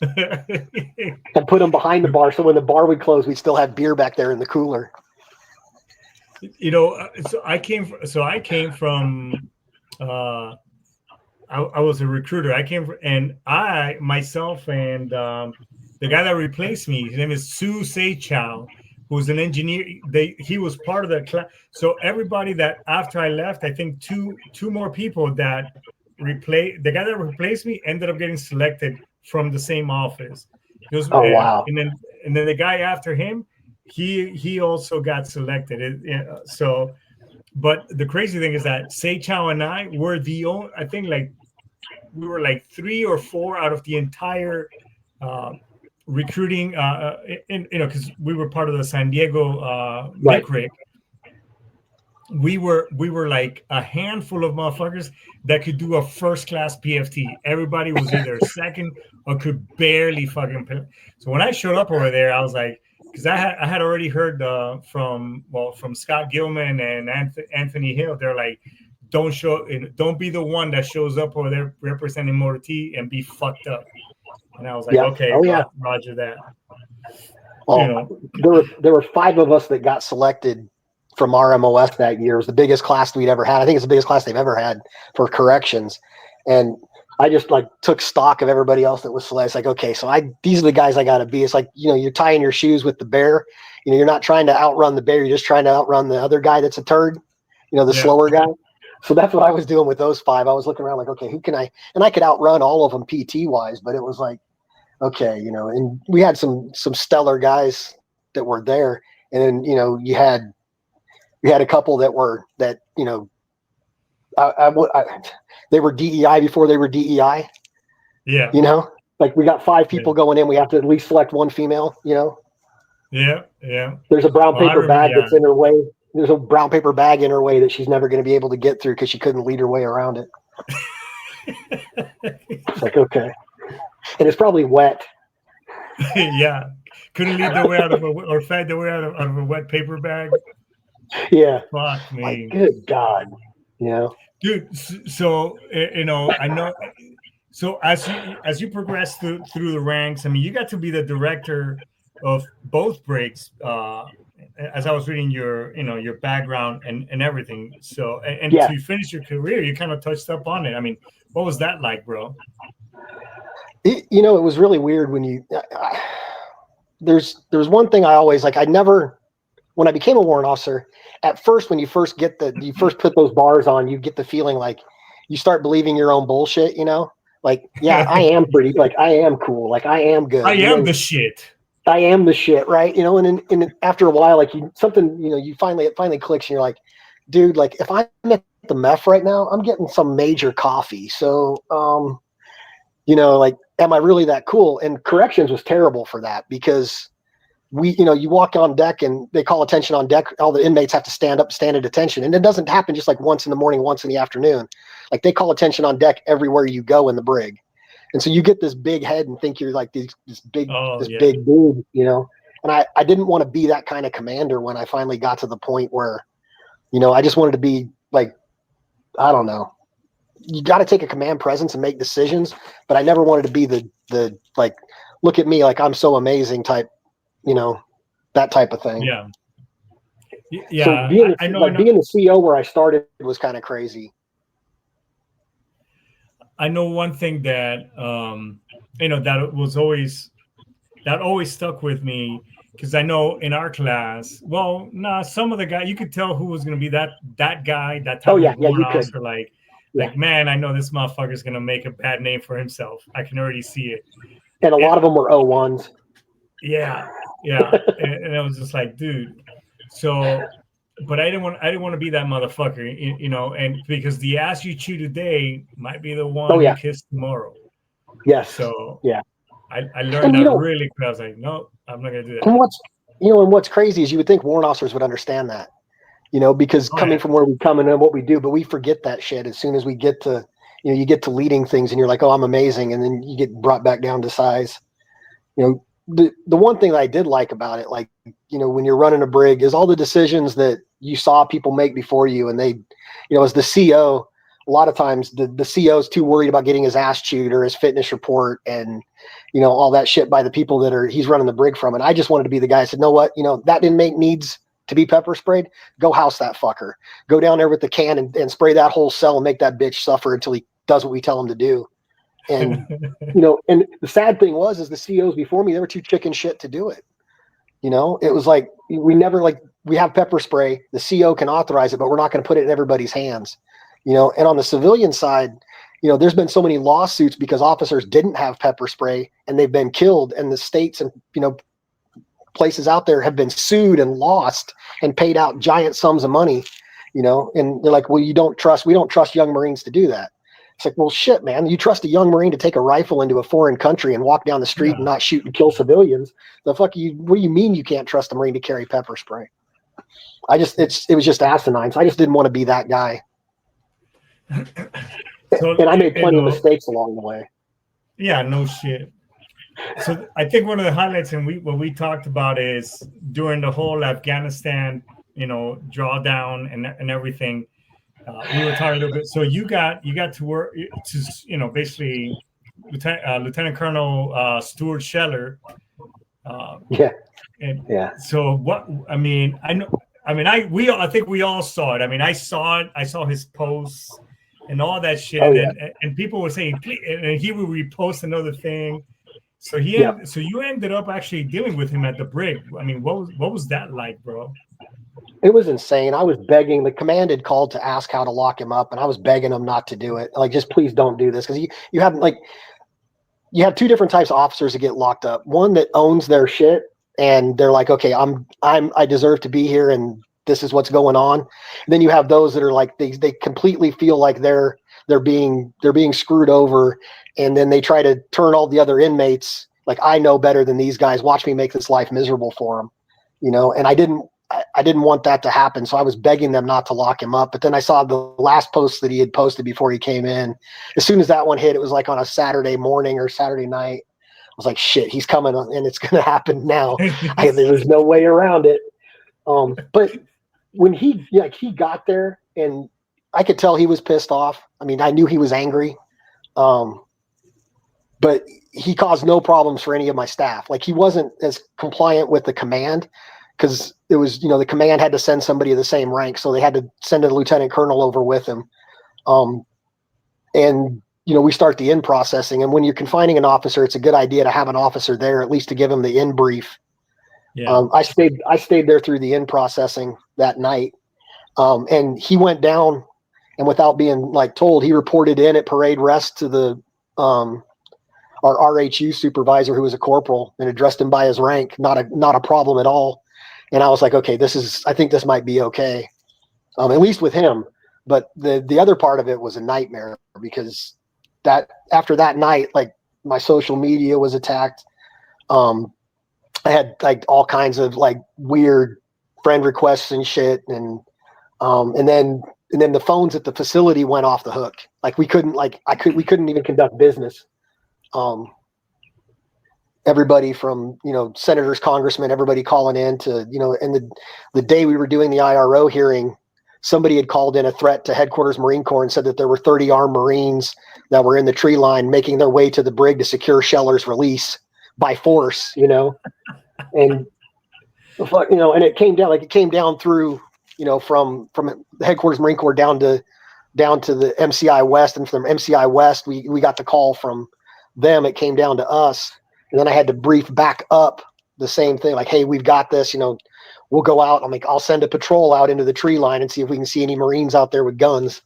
Speaker 4: and put them behind the bar, so when the bar would close, we'd still have beer back there in the cooler.
Speaker 1: You know, so I came from. I was a recruiter. Myself and the guy that replaced me, his name is Su Sei Chow, who's an engineer. He was part of the class. So everybody that after I left, I think two more people that the guy that replaced me ended up getting selected from the same office.
Speaker 4: Wow!
Speaker 1: And then the guy after him, he also got selected. But the crazy thing is that Sei Chow and I were the only. I think we were like 3 or 4 out of the entire recruiting, because we were part of the San Diego MICRIC. We were like a handful of motherfuckers that could do a first class PFT. Everybody was either second or could barely fucking play. So when I showed up over there, I was like, because I had already heard from Scott Gilman and Anthony Hill, they're like, don't be the one that shows up over there representing Motor T and be fucked up. And I was like, okay, Roger that.
Speaker 4: Well, there were 5 of us that got selected from our MOS that year. It was the biggest class we'd ever had. I think it's the biggest class they've ever had for corrections. And I just like took stock of everybody else that was selected. It's like, okay, so these are the guys I got to be. It's like, you're tying your shoes with the bear. You're not trying to outrun the bear. You're just trying to outrun the other guy that's a turd, the slower guy. So that's what I was doing with those 5. I was looking around like, okay, who can I? And I could outrun all of them PT wise, but it was like, okay, and we had some stellar guys that were there. And then, you had a couple that they were DEI before they were DEI.
Speaker 1: Yeah.
Speaker 4: Like we got 5 people going in. We have to at least select 1 female,
Speaker 1: Yeah.
Speaker 4: There's a brown paper bag that's in her way. There's a brown paper bag in her way that she's never going to be able to get through because she couldn't lead her way around it. It's like, okay. And it's probably wet.
Speaker 1: Yeah. Couldn't lead the way out of or fed the way out of a wet paper bag.
Speaker 4: Yeah.
Speaker 1: Fuck me.
Speaker 4: Like, good God.
Speaker 1: Dude, so I know. So as you progress through the ranks, I mean, you got to be the director of both Brigs. As I was reading your background and everything. So and to finish your career, you kind of touched up on it. I mean, what was that like, bro?
Speaker 4: It was really weird when there's one thing I always like. When I became a warrant officer, at first, when you first put those bars on, you get the feeling like you start believing your own bullshit, like, yeah, I am pretty, like, I am cool. Like, I am good.
Speaker 1: I am the shit.
Speaker 4: I am the shit. Right. And after a while, like you finally clicks and you're like, dude, like if I'm at the MEF right now, I'm getting some major coffee. So, like, am I really that cool? And corrections was terrible for that because you walk on deck and they call attention on deck. All the inmates have to stand up, stand at attention. And it doesn't happen just like once in the morning, once in the afternoon. Like they call attention on deck everywhere you go in the brig. And so you get this big head and think you're like this big dude, and I didn't want to be that kind of commander when I finally got to the point where, I just wanted to be like, I don't know, you got to take a command presence and make decisions, but I never wanted to be the like, look at me, like I'm so amazing type, that type of thing.
Speaker 1: Yeah. Yeah.
Speaker 4: So being the CO where I started was kind of crazy.
Speaker 1: I know one thing that that always stuck with me because I know in our class, some of the guys you could tell who was going to be that guy, that type of warrant officer. Like, man, I know this motherfucker's going to make a bad name for himself. I can already see it.
Speaker 4: And a lot of them were 01s.
Speaker 1: Yeah, and I was just like, dude. So. But I didn't want to be that motherfucker, and because the ass you chew today might be the one you kiss tomorrow.
Speaker 4: Yes.
Speaker 1: So
Speaker 4: yeah,
Speaker 1: I learned that really quick. I was like, no, I'm not gonna do that.
Speaker 4: And what's crazy is you would think warrant officers would understand that, because coming from where we come and what we do, but we forget that shit as soon as we get to, you get to leading things and you're like, oh, I'm amazing, and then you get brought back down to size. The one thing that I did like about it, like, when you're running a brig, is all the decisions that you saw people make before you. And they, as the CO, a lot of times the CO is too worried about getting his ass chewed or his fitness report and, all that shit by the people that he's running the brig from. And I just wanted to be the guy that said, know what, that inmate needs to be pepper sprayed. Go house that fucker. Go down there with the can and spray that whole cell and make that bitch suffer until he does what we tell him to do. And, and the sad thing is the COs before me, they were too chicken shit to do it. It was like, we have pepper spray, the CO can authorize it, but we're not going to put it in everybody's hands, and on the civilian side, there's been so many lawsuits because officers didn't have pepper spray and they've been killed, and the states and, places out there have been sued and lost and paid out giant sums of money, and they're like, well, we don't trust young Marines to do that. It's like, well, shit, man, you trust a young Marine to take a rifle into a foreign country and walk down the street and not shoot and kill civilians? The fuck what do you mean you can't trust a Marine to carry pepper spray? It was just asinine. So I just didn't want to be that guy. And I made plenty of mistakes along the way.
Speaker 1: Yeah, no shit. So I think one of the highlights and what we talked about is during the whole Afghanistan, drawdown and everything. We were talking a little bit. So you got to work to, basically Lieutenant Colonel Stuart Scheller
Speaker 4: Yeah.
Speaker 1: And
Speaker 4: Yeah.
Speaker 1: so what? I mean, I know. I mean, I think we all saw it. I mean, I saw it. I saw his posts and all that shit,
Speaker 4: Oh,
Speaker 1: and
Speaker 4: yeah.
Speaker 1: then and people were saying, please, and he would repost another thing. So
Speaker 4: Yep.
Speaker 1: so you ended up actually dealing with him at the Brig. I mean, what was that like, bro?
Speaker 4: It was insane. I was begging. The command had called to ask how to lock him up, and I was begging him not to do it. Like, just please don't do this, because you have like you have two different types of officers that get locked up. One that owns their shit, and they're like, okay, I deserve to be here, and this is what's going on. And then you have those that are like they completely feel like they're being screwed over, and then they try to turn all the other inmates like, I know better than these guys. Watch me make this life miserable for them, And I didn't want that to happen, so I was begging them not to lock him up. But then I saw the last post that he had posted before he came in. As soon as that one hit, it was like on a Saturday morning or Saturday night. I was like, shit, he's coming, and it's going to happen now. There's no way around it. But when he got there, and I could tell he was pissed off. I mean, I knew he was angry. But he caused no problems for any of my staff. Like, he wasn't as compliant with the command, because it was, the command had to send somebody of the same rank, so they had to send a lieutenant colonel over with him. And we start the in processing, and when you're confining an officer, it's a good idea to have an officer there, at least to give him the in brief.
Speaker 1: Yeah.
Speaker 4: I stayed there through the in processing that night, and he went down, and without being told, he reported in at parade rest to the our RHU supervisor, who was a corporal, and addressed him by his rank. Not a problem at all. And I was like, okay, I think this might be okay, at least with him. But the other part of it was a nightmare, because that after that night, my social media was attacked. I had all kinds of weird friend requests and shit, and then the phones at the facility went off the hook. We couldn't even conduct business. Everybody from senators, congressmen, everybody calling in to and the day we were doing the IRO hearing, somebody had called in a threat to headquarters Marine Corps and said that there were 30 armed Marines that were in the tree line making their way to the Brig to secure Scheller's release by force, and and it came down through from the headquarters Marine Corps down to the MCI West, and from MCI West we got the call from them. It came down to us, and then I had to brief back up the same thing, hey, we've got this, we'll go out. I'll send a patrol out into the tree line and see if we can see any Marines out there with guns.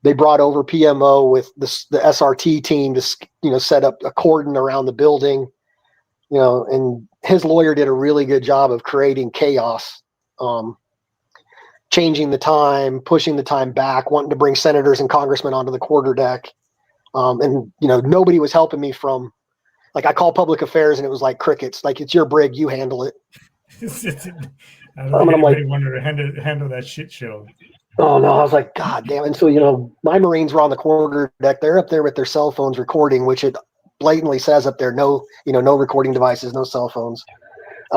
Speaker 4: They brought over PMO with the SRT team to set up a cordon around the building, and his lawyer did a really good job of creating chaos, changing the time, pushing the time back, wanting to bring senators and congressmen onto the quarterdeck. And nobody was helping me from, I call public affairs, and it was like crickets. It's your Brig, you handle it.
Speaker 1: I don't think anybody wanted to handle that shit show.
Speaker 4: Oh no, I was like, God damn. And so, my Marines were on the quarterdeck. They're up there with their cell phones recording, which it blatantly says up there, no recording devices, no cell phones.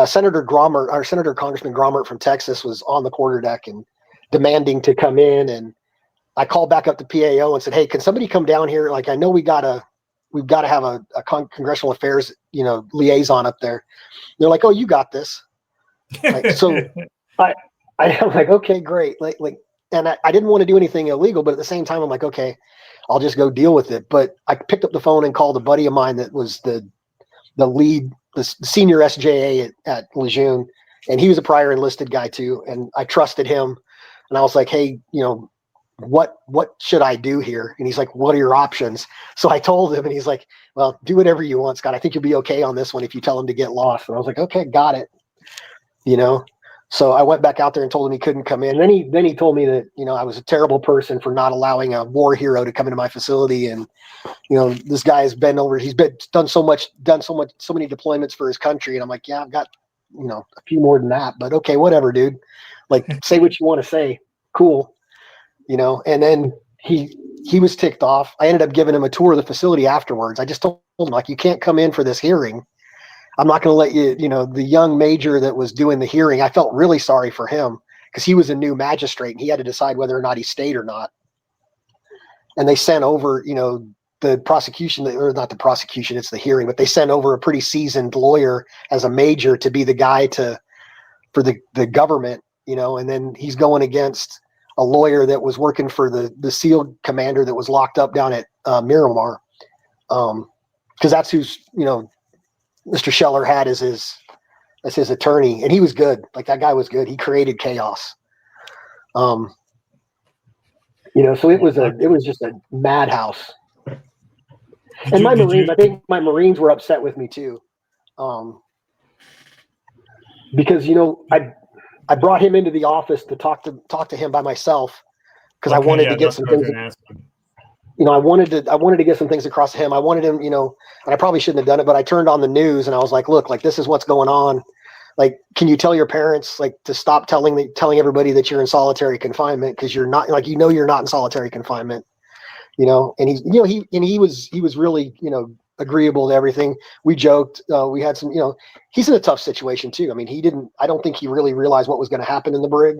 Speaker 4: Senator Congressman Grommert from Texas was on the quarterdeck and demanding to come in, and I called back up to PAO and said, hey, can somebody come down here? I know we've got to have a congressional affairs, liaison up there. They're like, oh, you got this. So I'm like, okay, great. And I didn't want to do anything illegal, but at the same time, I'm like, okay, I'll just go deal with it. But I picked up the phone and called a buddy of mine that was the lead, the senior SJA at Lejeune, and he was a prior enlisted guy too. And I trusted him, and I was like, hey, what should I do here? And he's like, what are your options? So I told him, and he's like, well, do whatever you want, Scott. I think you'll be okay on this one if you tell him to get lost. And I was like, okay, got it. So I went back out there and told him he couldn't come in. Then he told me that, I was a terrible person for not allowing a war hero to come into my facility. And, this guy has been over, done so many deployments for his country. And I'm like, yeah, I've got, a few more than that, but okay, whatever, dude. Say what you want to say. Cool. And then he was ticked off. I ended up giving him a tour of the facility afterwards. I just told him, you can't come in for this hearing. I'm not going to let you, the young major that was doing the hearing, I felt really sorry for him, because he was a new magistrate and he had to decide whether or not he stayed or not. And they sent over, the prosecution, or not the prosecution, it's the hearing, but they sent over a pretty seasoned lawyer as a major to be the guy for the government, you know, and then he's going against a lawyer that was working for the SEAL commander that was locked up down at Miramar. Because that's who's, you know, Mr. Scheller had as his attorney, and he was good. Like, that guy was good. He created chaos. You know, so it was just a madhouse. And my Marines, I think my Marines were upset with me too. Because, you know, I brought him into the office to talk to him by myself, because I wanted to get some things. You know, I wanted to get some things across to him. I wanted him, you know, and I probably shouldn't have done it, but I turned on the news and I was like, look, like, this is what's going on. Like, can you tell your parents, like, to stop telling everybody that you're in solitary confinement, because you're not, like, you know, you're not in solitary confinement, you know. And he was really, you know, agreeable to everything. We joked, we had some, you know, he's in a tough situation too. I mean, I don't think he really realized what was going to happen in the brig.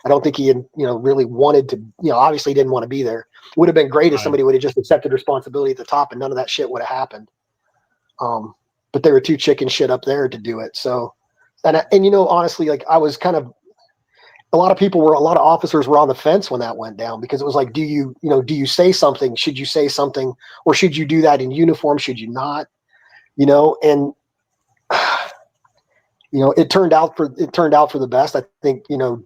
Speaker 4: I don't think he had, you know, really wanted to, you know, obviously didn't want to be there. It would have been great if somebody would have just accepted responsibility at the top and none of that shit would have happened. But they were too chicken shit up there to do it. So, and you know, honestly, like, I was kind of, a lot of officers were on the fence when that went down, because it was like, do you say something? Should you say something, or should you do that in uniform? Should you not? You know, and you know, it turned out for the best. I think, you know,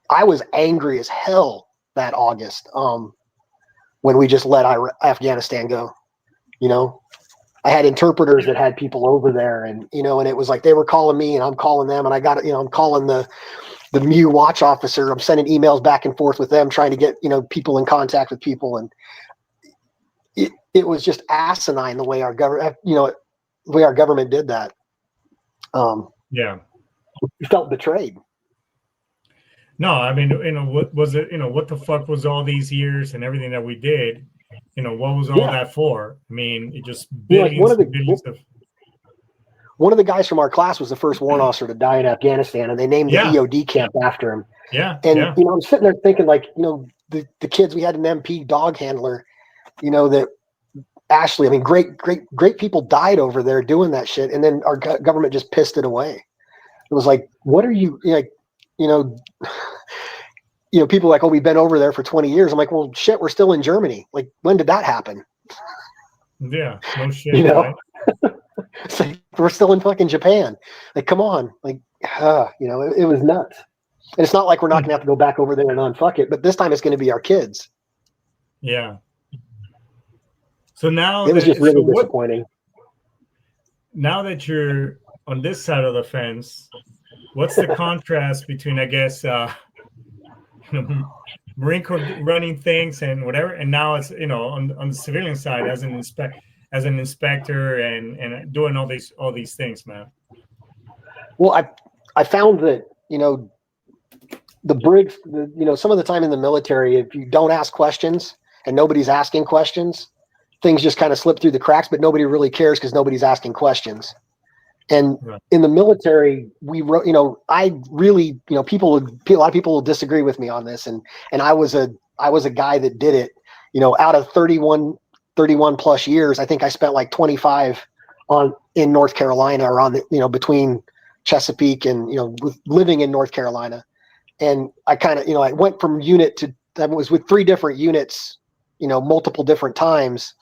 Speaker 4: I was angry as hell that August, when we just let Afghanistan go. You know, I had interpreters that had people over there, and, you know, and it was like they were calling me and I'm calling them, and I got, you know, I'm calling the MU watch officer. I'm sending emails back and forth with them, trying to get, you know, people in contact with people. And it was just asinine the way our government did that.
Speaker 1: Yeah.
Speaker 4: We felt betrayed.
Speaker 1: No, I mean, you know, what was it? You know, what the fuck was all these years and everything that we did? You know, what was all that for? I mean, it just billions,
Speaker 4: you know, like
Speaker 1: billions of.
Speaker 4: One of the guys from our class was the first warrant officer to die in Afghanistan, and they named the EOD camp after him.
Speaker 1: Yeah.
Speaker 4: And you know, I'm sitting there thinking, like, you know, the kids, we had an MP dog handler, you know, that Ashley. I mean, great people died over there doing that shit, and then our government just pissed it away. It was like, what are you, like, you know, people are like, oh, we've been over there for 20 years. I'm like, well, shit, we're still in Germany. Like, when did that happen?
Speaker 1: Yeah, no shit.
Speaker 4: You know,
Speaker 1: right?
Speaker 4: it's like, we're still in fucking Japan. Like, come on. Like, you know, it was nuts. And it's not like we're not going to have to go back over there and unfuck it, but this time it's going to be our kids.
Speaker 1: Yeah. So now
Speaker 4: it was just really disappointing.
Speaker 1: Now that you're on this side of the fence, what's the contrast between, I guess, Marine Corps running things and whatever, and now it's, you know, on the civilian side as an inspector and doing all these things, man?
Speaker 4: Well, I found that, you know, the Brigs, you know, some of the time in the military, if you don't ask questions and nobody's asking questions, things just kind of slip through the cracks, but nobody really cares because nobody's asking questions. And in the military, we wrote, you know, I really, you know, a lot of people will disagree with me on this. And I was a guy that did it, you know, out of 31 plus years, I think I spent like 25 in North Carolina, or on the, you know, between Chesapeake and, you know, living in North Carolina. And I kind of, you know, I went from unit to, I was with 3 different units, you know, multiple different times,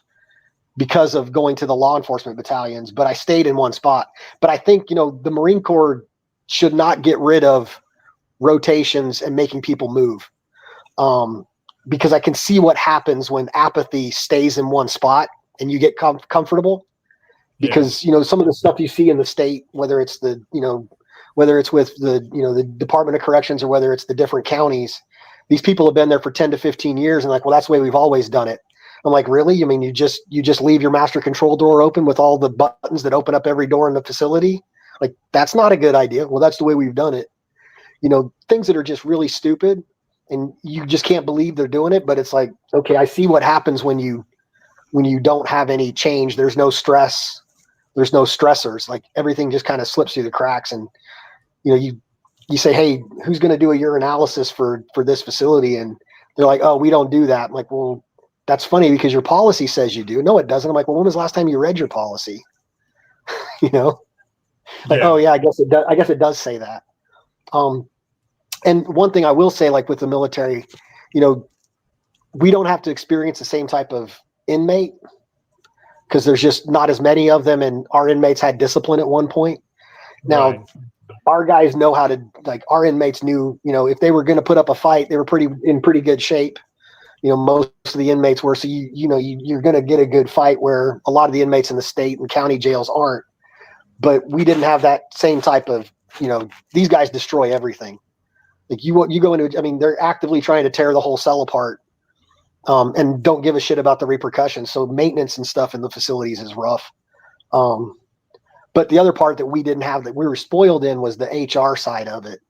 Speaker 4: because of going to the law enforcement battalions, but I stayed in one spot. But I think, you know, the Marine Corps should not get rid of rotations and making people move. Because I can see what happens when apathy stays in one spot and you get comfortable. Because, you know, some of the stuff you see in the state, whether it's with the, you know, the Department of Corrections, or whether it's the different counties, these people have been there for 10 to 15 years and like, well, that's the way we've always done it. I'm like, really? I mean, you just leave your master control door open with all the buttons that open up every door in the facility? Like, that's not a good idea. Well, that's the way we've done it. You know, things that are just really stupid and you just can't believe they're doing it. But it's like, okay, I see what happens when you don't have any change. There's no stress. There's no stressors. Like, everything just kind of slips through the cracks. And, you know, you say, hey, who's going to do a urinalysis for this facility? And they're like, oh, we don't do that. I'm like, well, that's funny because your policy says you do. No, it doesn't. I'm like, well, when was the last time you read your policy? You know, like, oh yeah, I guess it does. I guess it does say that. And one thing I will say, like with the military, you know, we don't have to experience the same type of inmate because there's just not as many of them, and our inmates had discipline at one point. Now, our guys know how to, like, our inmates knew, you know, if they were going to put up a fight, they were in pretty good shape. You know, most of the inmates were, so you're going to get a good fight, where a lot of the inmates in the state and county jails aren't. But we didn't have that same type of, you know, these guys destroy everything. Like you go into, I mean, they're actively trying to tear the whole cell apart, and don't give a shit about the repercussions. So maintenance and stuff in the facilities is rough. But the other part that we didn't have, that we were spoiled in, was the HR side of it.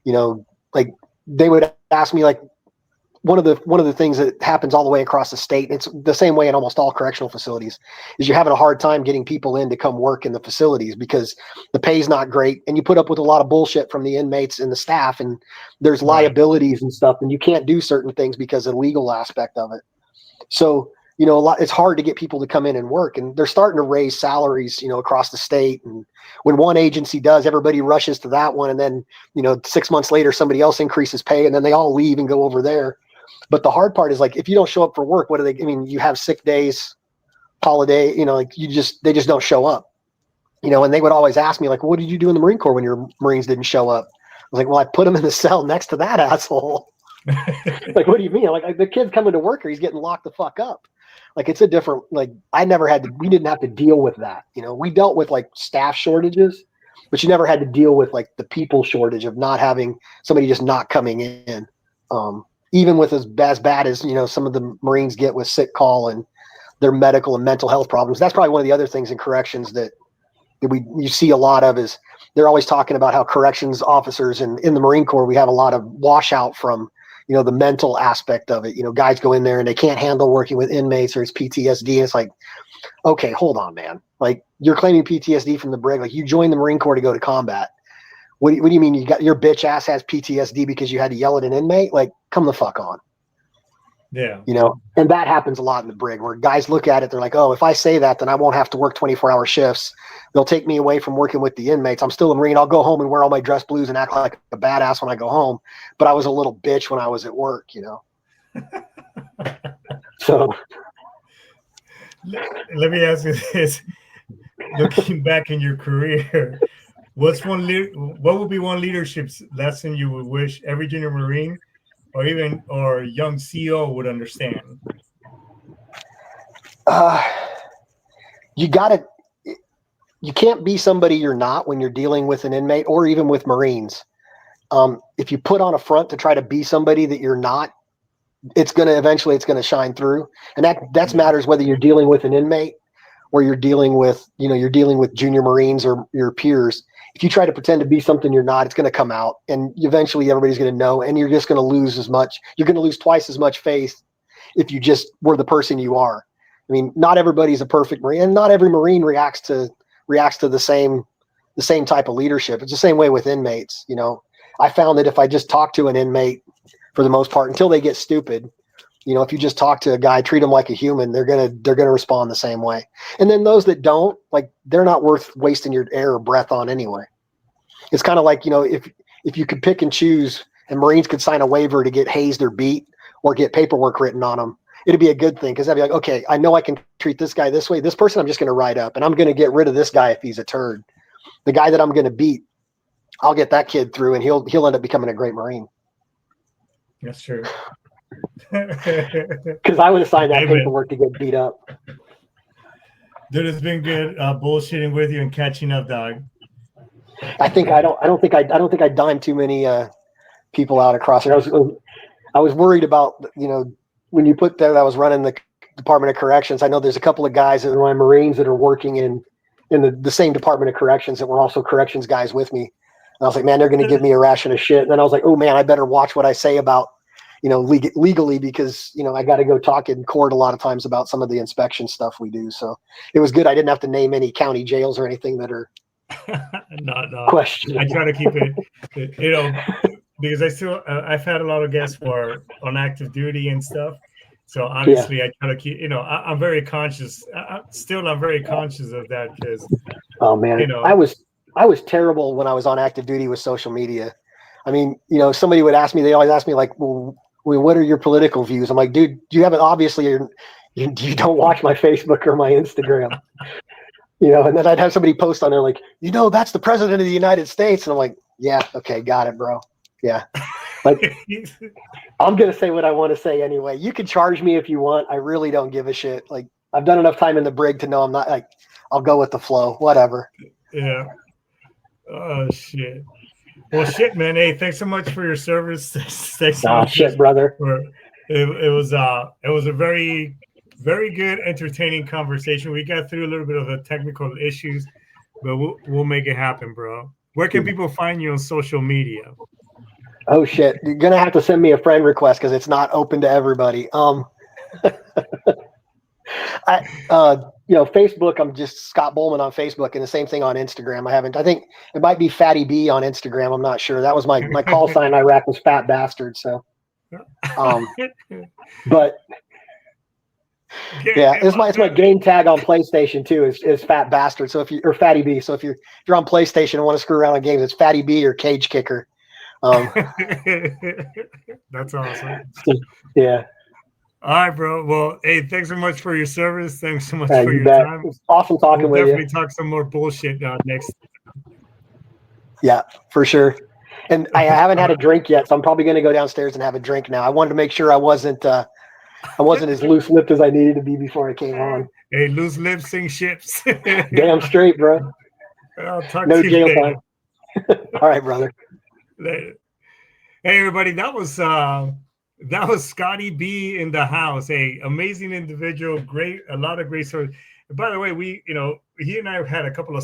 Speaker 4: You know, like they would ask me, like, one of the things that happens all the way across the state, and it's the same way in almost all correctional facilities, is you're having a hard time getting people in to come work in the facilities because the pay's not great, and you put up with a lot of bullshit from the inmates and the staff, and there's liabilities and stuff, and you can't do certain things because of the legal aspect of it. So, you know, it's hard to get people to come in and work, and they're starting to raise salaries, you know, across the state. And when one agency does, everybody rushes to that one. And then, you know, 6 months later, somebody else increases pay, and then they all leave and go over there. But the hard part is, like, if you don't show up for work, what do they, I mean, you have sick days, holiday, you know, like they just don't show up, you know. And they would always ask me, like, what did you do in the Marine Corps when your Marines didn't show up? I was like, well, I put them in the cell next to that asshole. Like, what do you mean? Like the kid's coming to work, or he's getting locked the fuck up. Like, it's a different, like, we didn't have to deal with that. You know, we dealt with, like, staff shortages, but you never had to deal with, like, the people shortage of not having somebody just not coming in. Even with as bad as, you know, some of the Marines get with sick call and their medical and mental health problems. That's probably one of the other things in corrections that you see a lot of, is they're always talking about how corrections officers, and in the Marine Corps, we have a lot of washout from, you know, the mental aspect of it. You know, guys go in there and they can't handle working with inmates, or it's PTSD. And it's like, okay, hold on, man. Like, you're claiming PTSD from the Brig. Like, you joined the Marine Corps to go to combat. What do you mean you got, your bitch ass has PTSD because you had to yell at an inmate? Like, come the fuck on.
Speaker 1: Yeah.
Speaker 4: You know, and that happens a lot in the Brig, where guys look at it, they're like, oh, if I say that, then I won't have to work 24-hour shifts. They'll take me away from working with the inmates. I'm still a Marine. I'll go home and wear all my dress blues and act like a badass when I go home. But I was a little bitch when I was at work, you know? So
Speaker 1: let me ask you this. Looking back in your career, what would be one leadership lesson you would wish every junior Marine or young CO would understand?
Speaker 4: You can't be somebody you're not when you're dealing with an inmate, or even with Marines. If you put on a front to try to be somebody that you're not, it's going to shine through. And that matters whether you're dealing with an inmate or you're dealing with junior Marines or your peers. If you try to pretend to be something you're not, it's going to come out, and eventually everybody's going to know, and you're just going to lose you're going to lose twice as much faith if you just were the person you are. I mean, not everybody's a perfect Marine, and not every Marine reacts to the same type of leadership. It's the same way with inmates. You know, I found that if I just talk to an inmate, for the most part, until they get stupid, you know, if you just talk to a guy, treat them like a human, they're gonna respond the same way. And then those that don't, like, they're not worth wasting your air or breath on anyway. It's kind of like, you know, if you could pick and choose, and Marines could sign a waiver to get hazed or beat or get paperwork written on them, it'd be a good thing, because I'd be like, okay, I know I can treat this guy this way. This person I'm just going to write up, and I'm going to get rid of this guy if he's a turd. The guy that I'm going to beat, I'll get that kid through, and he'll end up becoming a great Marine.
Speaker 1: That's true.
Speaker 4: Because I would have signed that paperwork to get beat up.
Speaker 1: Dude, it's been good bullshitting with you and catching up, dog.
Speaker 4: I don't think I dimed too many people out across it. I was worried about, you know, when you put that I was running the Department of Corrections. I know there's a couple of guys that are my Marines that are working in the same Department of Corrections that were also corrections guys with me. And I was like, man, they're going to give me a ration of shit. And then I was like, oh man, I better watch what I say about, you know, legally, because, you know, I got to go talk in court a lot of times about some of the inspection stuff we do. So it was good. I didn't have to name any county jails or anything that are
Speaker 1: no
Speaker 4: questionable.
Speaker 1: I try to keep it, you know, because I've had a lot of guests who are on active duty and stuff, So obviously, I try to keep. I'm very conscious. I'm very conscious of that because.
Speaker 4: Oh man, I was terrible when I was on active duty with social media. I mean, somebody would ask me. They always ask me like, "Well, what are your political views?" I'm like, "Dude, you haven't obviously. You don't watch my Facebook or my Instagram." And then I'd have somebody post on there like, that's the president of the United States, and I'm like, "Yeah, okay, got it, bro. Yeah." Like, I'm gonna say what I want to say anyway. You can charge me if you want. I really don't give a shit. Like, I've done enough time in the brig to know I'm not like. I'll go with the flow. Whatever.
Speaker 1: Yeah. Oh shit. Well, shit, man. Hey, thanks so much for your service. Thanks so much,
Speaker 4: shit, brother.
Speaker 1: It was a very, very good, entertaining conversation. We got through a little bit of the technical issues, but we'll make it happen, bro. Where can people find you on social media?
Speaker 4: Oh shit, you're gonna have to send me a friend request because it's not open to everybody. Facebook, I'm just Scott Bolman on Facebook, and the same thing on Instagram. I think it might be Fatty B on Instagram. I'm not sure. That was my call sign in Iraq was Fat Bastard. So, but yeah, it's my game tag on PlayStation too is Fat Bastard. So or Fatty B. So if you're on PlayStation and want to screw around on games, it's Fatty B or Cage Kicker.
Speaker 1: That's awesome.
Speaker 4: Yeah.
Speaker 1: All right, bro. Well, hey, thanks so much for your service. Thanks so much for your time.
Speaker 4: It's awesome talking with you.
Speaker 1: Definitely talk some more bullshit next.
Speaker 4: Yeah, for sure. And I haven't had a drink yet, so I'm probably going to go downstairs and have a drink now. I wanted to make sure I wasn't as loose-lipped as I needed to be before I came on.
Speaker 1: Hey, loose lips sing ships.
Speaker 4: Damn straight, bro.
Speaker 1: I'll talk
Speaker 4: no
Speaker 1: to you
Speaker 4: jail
Speaker 1: later.
Speaker 4: time. All right, brother.
Speaker 1: Later. Hey, everybody. That was Scotty B in the house. A amazing individual, a lot of great stories. By the way, he and I had a couple of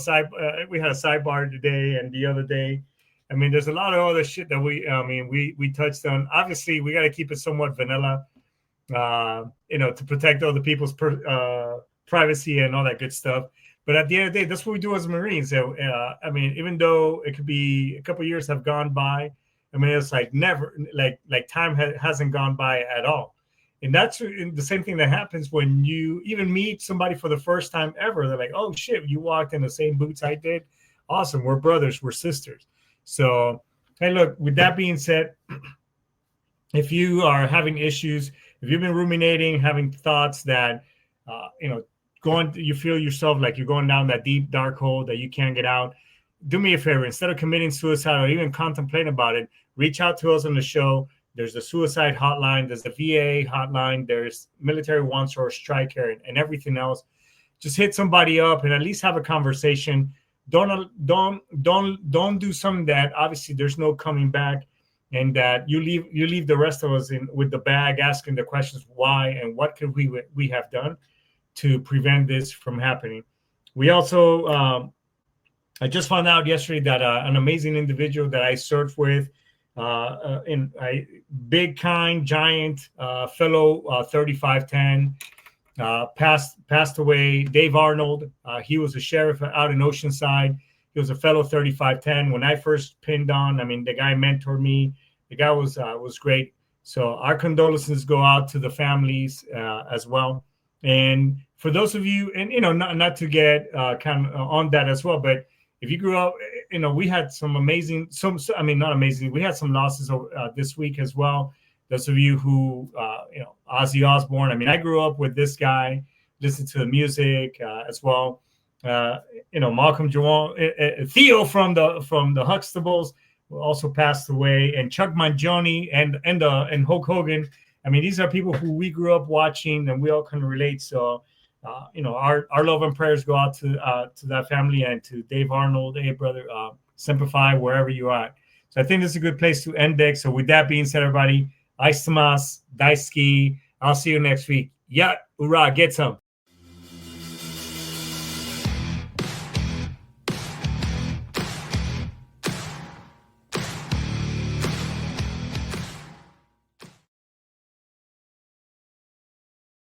Speaker 1: we had a sidebar today and the other day. I mean, there's a lot of other shit that we touched on. Obviously, we got to keep it somewhat vanilla, to protect other people's privacy and all that good stuff. But at the end of the day, that's what we do as Marines. So, even though it could be a couple of years have gone by, it's like never, like time hasn't gone by at all. And that's the same thing that happens when you even meet somebody for the first time ever. They're like, oh, shit, you walked in the same boots I did. Awesome. We're brothers. We're sisters. So, hey, look, with that being said, if you are having issues, if you've been ruminating, having thoughts that, you feel yourself like you're going down that deep, dark hole that you can't get out, do me a favor. Instead of committing suicide or even contemplate about it, reach out to us on the show. There's the suicide hotline. There's the VA hotline. There's military one-source TRICARE and everything else. Just hit somebody up and at least have a conversation. Don't do something that obviously there's no coming back, and that you leave the rest of us with the bag asking the questions why and what could we have done to prevent this from happening. We also I just found out yesterday that an amazing individual that I served with, big, kind, giant, fellow 3510, passed away. Dave Arnold, he was a sheriff out in Oceanside. He was a fellow 3510. When I first pinned on, the guy mentored me. The guy was great. So our condolences go out to the families as well. And for those of you, and not to get kind of on that as well, but if you grew up, we had some amazing, not amazing. We had some losses this week as well. Those of you who, Ozzy Osbourne. I grew up with this guy, listened to the music as well. Malcolm Jawan, Theo from the Huxtables also passed away, and Chuck Mangione and Hulk Hogan. These are people who we grew up watching, and we all can relate. So. Our love and prayers go out to that family and to Dave Arnold, hey brother, Semper Fi, wherever you are. So I think this is a good place to end it. So with that being said, everybody, Aistamas, Daisuki, I'll see you next week. Yeah, hoorah, get some.